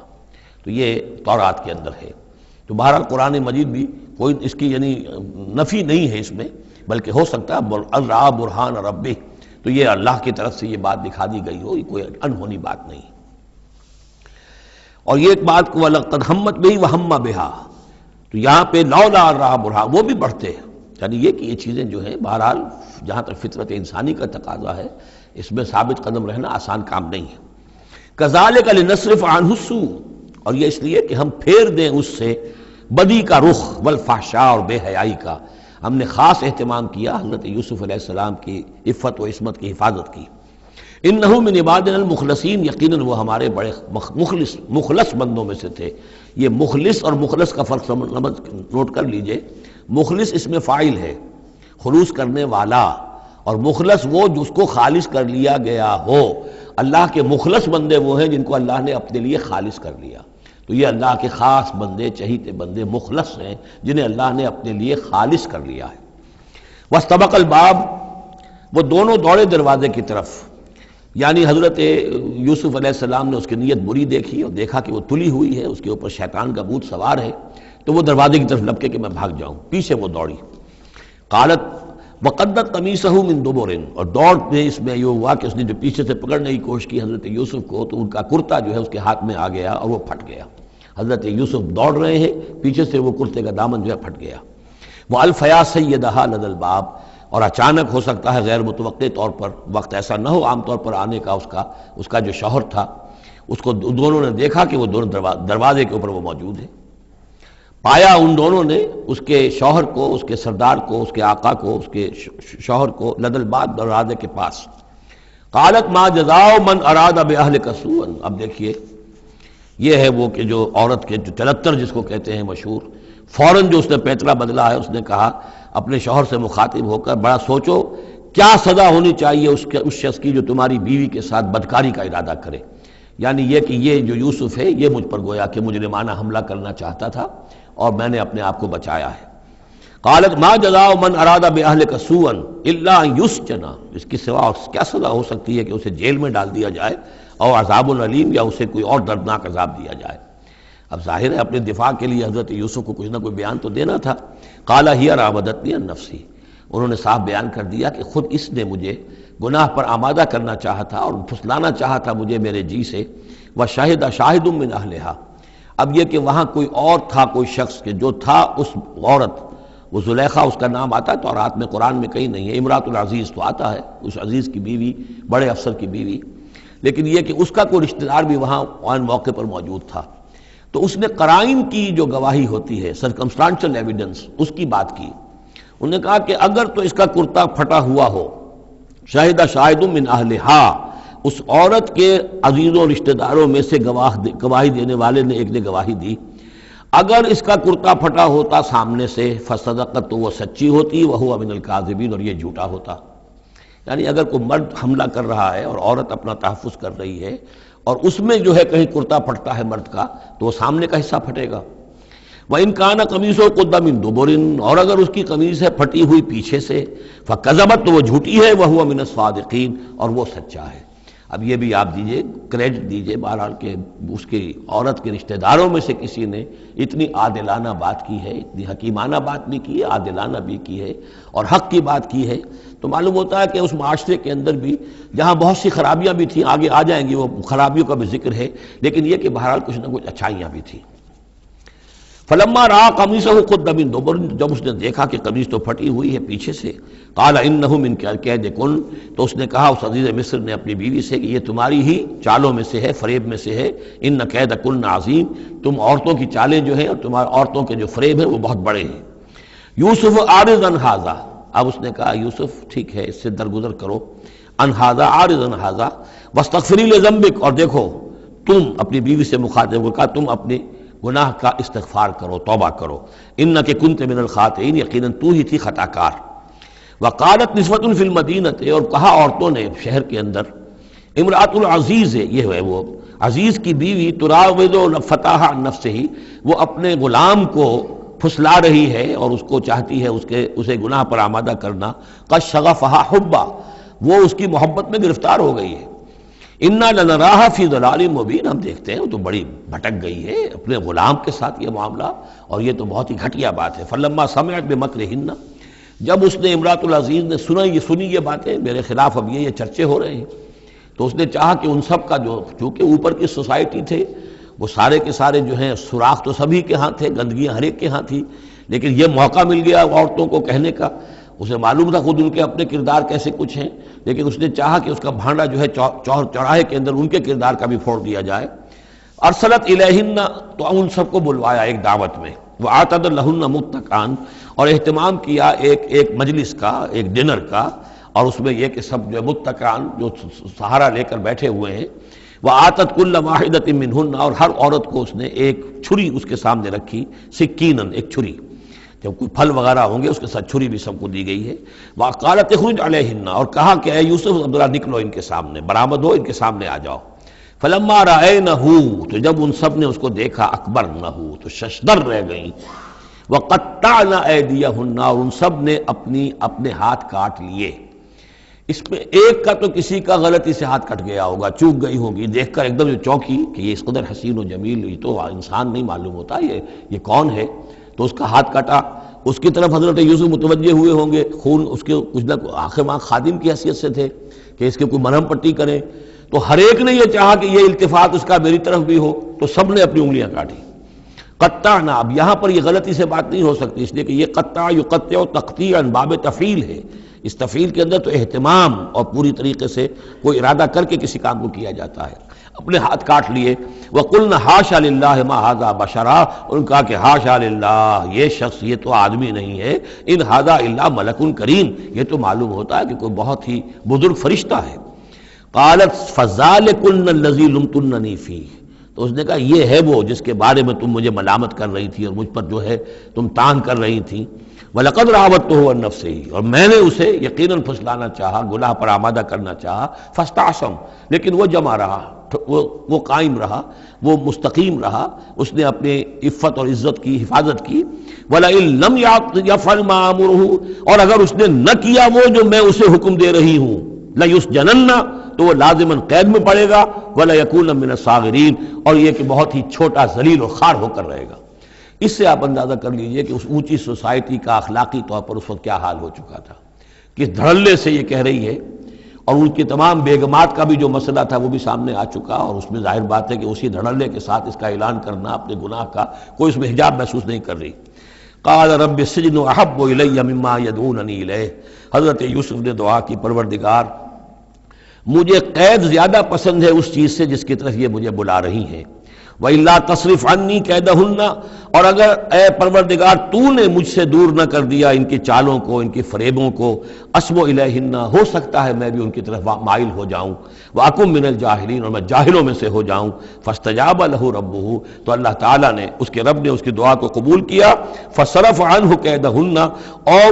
[SPEAKER 1] تو یہ تورات کے اندر ہے۔ تو بہرحال قرآن مجید بھی کوئی اس کی یعنی نفی نہیں ہے اس میں، بلکہ ہو سکتا ہے الرا برہان ربہ، تو یہ اللہ کی طرف سے یہ بات دکھا دی گئی ہو، یہ کوئی انہونی بات نہیں۔ اور یہ ایک بات کو وَلَقَدْ هَمَّتْ بِهِ وَهَمَّ بِهَا، تو یہاں پہ لولا الرا برہان، وہ بھی بڑھتے ہیں، یعنی یہ کہ یہ چیزیں جو ہیں بہرحال جہاں تک فطرت انسانی کا تقاضا ہے اس میں ثابت قدم رہنا آسان کام نہیں ہے۔ كَذَلِكَ لِنَصْرِفَ عَنْهُ السُّوءَ، اور یہ اس لیے کہ ہم پھیر دیں اس سے بدی کا رخ، والفحشاء، اور بے حیائی کا، ہم نے خاص اہتمام کیا حضرت یوسف علیہ السلام کی عفت و عصمت کی حفاظت کی۔ انہ من عبادنا المخلصین، یقیناً وہ ہمارے بڑے مخلص بندوں میں سے تھے۔ یہ مخلص اور مخلص کا فرق نوٹ کر لیجئے، مخلص اس میں فاعل ہے، خلوص کرنے والا، اور مخلص وہ جس کو خالص کر لیا گیا ہو۔ اللہ کے مخلص بندے وہ ہیں جن کو اللہ نے اپنے لیے خالص کر لیا، تو یہ اللہ کے خاص بندے، چہیتے بندے مخلص ہیں جنہیں اللہ نے اپنے لیے خالص کر لیا ہے۔ واستبق الباب، وہ دونوں دوڑے دروازے کی طرف، یعنی حضرت یوسف علیہ السلام نے اس کی نیت بری دیکھی اور دیکھا کہ وہ تلی ہوئی ہے، اس کے اوپر شیطان کا بھوت سوار ہے، تو وہ دروازے کی طرف لپکے کہ میں بھاگ جاؤں، پیچھے وہ دوڑی۔ قالت وقدت قمیصہ من دبر، اور دوڑ میں اس میں یہ ہوا کہ اس نے جو پیچھے سے پکڑنے کی کوشش کی حضرت یوسف کو، تو ان کا کرتا جو ہے اس کے ہاتھ میں آ گیا اور وہ پھٹ گیا۔ حضرت یوسف دوڑ رہے ہیں، پیچھے سے وہ کرتے کا دامن جو ہے پھٹ گیا۔ وَأَلْفَيَا سَيِّدَهَا لَدَى الْبَابِ، اور اچانک ہو سکتا ہے غیر متوقع طور پر، وقت ایسا نہ ہو عام طور پر آنے کا، اس کا جو شوہر تھا، اس کو دونوں نے دیکھا کہ وہ دونوں دروازے کے اوپر وہ موجود ہے۔ پایا ان دونوں نے اس کے شوہر کو، اس کے سردار کو، اس کے آقا کو، اس کے شوہر کو لدى الباب، دروازے کے پاس۔ قالت ما جزاء من اراد باهلك سوءا، اب دیکھیے یہ ہے وہ کہ جو عورت کے جو چلتر جس کو کہتے ہیں مشہور، فوراً جو اس نے پیترا بدلا ہے، اس نے کہا اپنے شوہر سے مخاطب ہو کر، بڑا سوچو کیا سزا ہونی چاہیے اس شخص کی جو تمہاری بیوی کے ساتھ بدکاری کا ارادہ کرے، یعنی یہ کہ یہ جو یوسف ہے یہ مجھ پر گویا کہ مجرمانہ حملہ کرنا چاہتا تھا اور میں نے اپنے آپ کو بچایا ہے۔ قالت ما جزاء من اراد باهلك سوءا الا ان يسجن، اس کی سوا کیا سزا ہو سکتی ہے کہ اسے جیل میں ڈال دیا جائے، اور عذاب العلیم، یا اسے کوئی اور دردناک عذاب دیا جائے۔ اب ظاہر ہے اپنے دفاع کے لیے حضرت یوسف کو کچھ نہ کوئی بیان تو دینا تھا۔ قال هي راودتني عن نفسي، انہوں نے صاف بیان کر دیا کہ خود اس نے مجھے گناہ پر آمادہ کرنا چاہا تھا اور پھسلانا چاہا تھا مجھے میرے جی سے۔ وشهد شاهد من اهلها، اب یہ کہ وہاں کوئی اور تھا، کوئی شخص کہ جو تھا اس عورت، وہ زلیخا اس کا نام آتا ہے تو رات میں قرآن میں کہیں نہیں ہے، امرات العزیز تو آتا ہے، اس عزیز کی بیوی، بڑے افسر کی بیوی، لیکن یہ کہ اس کا کوئی رشتہ دار بھی وہاں آن موقع پر موجود تھا، تو اس نے قرائن کی جو گواہی ہوتی ہے، سرکمسٹانشل ایویڈنس، اس کی بات کی۔ انہوں نے کہا کہ اگر تو اس کا کرتا پھٹا ہوا ہو، شاہدہ شاہد من اہلہا، اس عورت کے عزیزوں رشتہ داروں میں سے گواہی دینے والے نے ایک نے گواہی دی، اگر اس کا کرتا پھٹا ہوتا سامنے سے، فصدقت، تو وہ سچی ہوتی، وہو من الکاذبین، اور یہ جھوٹا ہوتا۔ یعنی اگر کوئی مرد حملہ کر رہا ہے اور عورت اپنا تحفظ کر رہی ہے، اور اس میں جو ہے کہیں کرتا پھٹتا ہے مرد کا، تو وہ سامنے کا حصہ پھٹے گا۔ وَإِنْ كَانَ قَمِيصُهُ قُدَّ مِن دُبُرٍ، اور اگر اس کی قمیص ہے پھٹی ہوئی پیچھے سے، فَكَذَبَتْ، تو وہ جھوٹی ہے، وَهُوَ مِنَ الصَّادِقِينَ، اور وہ سچا ہے۔ اب یہ بھی آپ دیجئے کریڈٹ دیجئے بہرحال کہ اس کی عورت کے رشتہ داروں میں سے کسی نے اتنی عادلانہ بات کی ہے، اتنی حکیمانہ بات بھی کی ہے، عادلانہ بھی کی ہے اور حق کی بات کی ہے، تو معلوم ہوتا ہے کہ اس معاشرے کے اندر بھی جہاں بہت سی خرابیاں بھی تھیں، آگے آ جائیں گی وہ خرابیوں کا بھی ذکر ہے، لیکن یہ کہ بہرحال کچھ نہ کچھ اچھائیاں بھی تھیں۔ فلما رأى قميصه قد من دبر، جب اس نے دیکھا کہ قمیص تو پھٹی ہوئی ہے پیچھے سے، قال انه من کید کن، تو اس نے کہا اس عزیز مصر نے اپنی بیوی سے کہ یہ تمہاری ہی چالوں میں سے ہے، فریب میں سے ہے، ان کید کن عظیم، تم عورتوں کی چالیں جو ہیں اور تمہارے عورتوں کے جو فریب ہیں وہ بہت بڑے ہیں۔ یوسف اعرض عن ھذا، اب اس نے کہا یوسف ٹھیک ہے اس سے درگزر کرو، عن ھذا اعرض عن ھذا واستغفری لذنبک، اور دیکھو تم اپنی بیوی سے مخاطب ہو کہا تم اپنے گناہ کا استغفار کرو، توبہ کرو، انک کنت من الخاطئین، یقیناً تو ہی تھی خطا کار۔ وقالت نسوۃ فی المدینہ، اور کہا عورتوں نے شہر کے اندر، امرأۃ العزیز ہے، یہ ہے وہ عزیز کی بیوی، تراود فتاح عن نفسہ، وہ اپنے غلام کو پھسلا رہی ہے اور اس کو چاہتی ہے اسے گناہ پر آمادہ کرنا، قد شغفہا حبا، وہ اس کی محبت میں گرفتار ہو گئی ہے۔ انا لنراہا فی ضلال مبین، ہم دیکھتے ہیں وہ تو بڑی بھٹک گئی ہے اپنے غلام کے ساتھ یہ معاملہ، اور یہ تو بہت ہی گھٹیا بات ہے۔ فلما سمعت بمکرہن، جب اس نے امرأۃ العزیز نے سنی یہ باتیں میرے خلاف، اب یہ چرچے ہو رہے ہیں، تو اس نے چاہا کہ ان سب کا جو چونکہ اوپر کی سوسائٹی تھے وہ سارے کے سارے جو ہیں سوراخ تو سبھی کے ہاں تھے، گندگیاں ہر ایک کے ہاں تھی، لیکن یہ موقع مل گیا عورتوں کو کہنے کا، اسے معلوم تھا خود ان کے اپنے کردار کیسے کچھ ہیں، لیکن اس نے چاہا کہ اس کا بھانڈا جو ہے چوراہے کے اندر ان کے کردار کا بھی پھوڑ دیا جائے۔ ارسلت الیہن، تو ان سب کو بلوایا ایک دعوت میں، وآتت لہن متکئا، اور اہتمام کیا ایک مجلس کا، ایک ڈنر کا، اور اس میں یہ کہ سب جو متکئا جو سہارا لے کر بیٹھے ہوئے ہیں، وآتت کل واحدۃ منہن، اور ہر عورت کو اس نے ایک چھری اس کے سامنے رکھی، سکینن، ایک چھری، جب کوئی پھل وغیرہ ہوں گے اس کے ساتھ چھری بھی سب کو دی گئی ہے۔ وقالت اخرج علیہن، اور کہا کہ اے یوسف ذرا نکلو ان کے سامنے، برآمد ہو، ان کے سامنے آ جاؤ۔ فلما رأینہ، تو جب ان سب نے اس کو دیکھا، اکبرنہ، تو ششدر رہ گئیں، وقطعن ایدیہن، اور ان سب نے اپنے ہاتھ کاٹ لیے۔ اس میں ایک کا تو کسی کا غلطی سے ہاتھ کٹ گیا ہوگا، چوک گئی ہوگی، دیکھ کر ایک دم جو چونکی کہ یہ اس قدر حسین و جمیل، یہ تو انسان نہیں معلوم ہوتا یہ کون ہے، تو اس کا ہاتھ کٹا۔ اس کی طرف حضرت یوسف متوجہ ہوئے ہوں گے، خون اس کے کچھ نہ آخر ماں خادم کی حیثیت سے تھے کہ اس کے کوئی مرہم پٹی کریں، تو ہر ایک نے یہ چاہا کہ یہ التفات اس کا میری طرف بھی ہو، تو سب نے اپنی انگلیاں کاٹی۔ قطعنا، اب یہاں پر یہ غلطی سے بات نہیں ہو سکتی، اس لیے کہ یہ قطع یقطع تقطیعا باب تفعیل ہے، اس تفعیل کے اندر تو اہتمام اور پوری طریقے سے کوئی ارادہ کر کے کسی کام کو کیا جاتا ہے۔ اپنے ہاتھ کاٹ لیے۔ وقلنا حاشا للہ ما ھذا بشرا، ان کہا کہ حاشا للہ، یہ شخص یہ تو آدمی نہیں ہے، ان ھذا الا ملک کریم، یہ تو معلوم ہوتا ہے کہ کوئی بہت ہی بزرگ فرشتہ ہے۔ قالت فذلکن الذی لمتننی فیہ، تو اس نے کہا یہ ہے وہ جس کے بارے میں تم مجھے ملامت کر رہی تھی اور مجھ پر جو ہے تم تان کر رہی تھی۔ وَلَقَدْ رَاوَدتُّهُ عَن نَفْسِهِ، اور میں نے اسے یقیناً پھسلانا چاہا، گناہ پر آمادہ کرنا چاہا، فاستعصم، لیکن وہ جمع رہا، وہ قائم رہا، وہ مستقیم رہا، اس نے اپنے عفت اور عزت کی حفاظت کی۔ وَلَئِن لَّمْ يَفْعَلْ مَا آمُرُهُ، اور اگر اس نے نہ کیا وہ جو میں اسے حکم دے رہی ہوں، لَيُسْجَنَنَّ، تو وہ لازماً قید میں پڑے گا، وَلَيَكُونَ مِنَ الصَّاغِرِينَ، اور یہ کہ بہت ہی چھوٹا ذلیل اور خوار ہو کر رہے گا۔ اس سے آپ اندازہ کر لیجئے کہ اس اونچی سوسائٹی کا اخلاقی طور پر اس وقت کیا حال ہو چکا تھا، کس دھڑلے سے یہ کہہ رہی ہے، اور ان کی تمام بیگمات کا بھی جو مسئلہ تھا وہ بھی سامنے آ چکا، اور اس میں ظاہر بات ہے کہ اسی دھڑلے کے ساتھ اس کا اعلان کرنا اپنے گناہ کا، کوئی اس میں حجاب محسوس نہیں کر رہی۔ قال رب السجن احب الی مما یدعوننی الیہ، حضرت یوسف نے دعا کی، پروردگار مجھے قید زیادہ پسند ہے اس چیز سے جس کی طرف یہ مجھے بلا رہی ہیں۔ وَإِلَّا تَصْرِفْ عَنِّي كَيْدَهُنَّ، اور اگر اے پروردگار تو نے مجھ سے دور نہ کر دیا ان کی چالوں کو، ان کی فریبوں کو، أَصْبُ إِلَيْهِنَّ، ہو سکتا ہے میں بھی ان کی طرف مائل ہو جاؤں، وَأَكُن مِّنَ الْجَاهِلِينَ، اور میں جاہلوں میں سے ہو جاؤں۔ فَاسْتَجَابَ لَهُ رَبُّهُ، تو اللہ تعالیٰ نے، اس کے رب نے اس کی دعا کو قبول کیا۔ فَصَرَفَ عَنْهُ كَيْدَهُنَّ، اور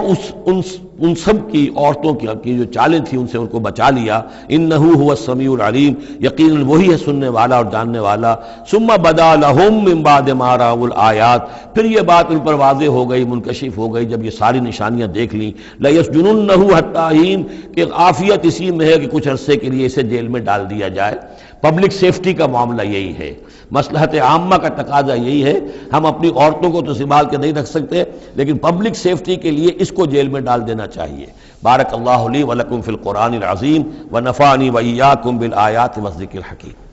[SPEAKER 1] ان سب کی عورتوں کی جو چالیں تھیں ان سے ان کو بچا لیا۔ انہ هو السمیع العلیم، یقیناً وہی ہے سننے والا اور جاننے والا۔ ثم بدا لهم من بعد ما رأوا الآیات، پھر یہ بات ان پر واضح ہو گئی، منکشف ہو گئی جب یہ ساری نشانیاں دیکھ لیں۔ لَيَسْجُنُنَّهُ حَتَّىٰ حِينٍ، کہ عافیت اسی میں ہے کہ کچھ عرصے کے لیے اسے جیل میں ڈال دیا جائے۔ پبلک سیفٹی کا معاملہ یہی ہے، مصلحت عامہ کا تقاضا یہی ہے۔ ہم اپنی عورتوں کو تو سنبھال کے نہیں رکھ سکتے، لیکن پبلک سیفٹی کے لیے اس کو جیل میں ڈال دینا چاہیے۔ بارک اللہ لی ولکم فی القرآن العظیم ونفعنی وإیاکم بالآیات والذکر الحکیم۔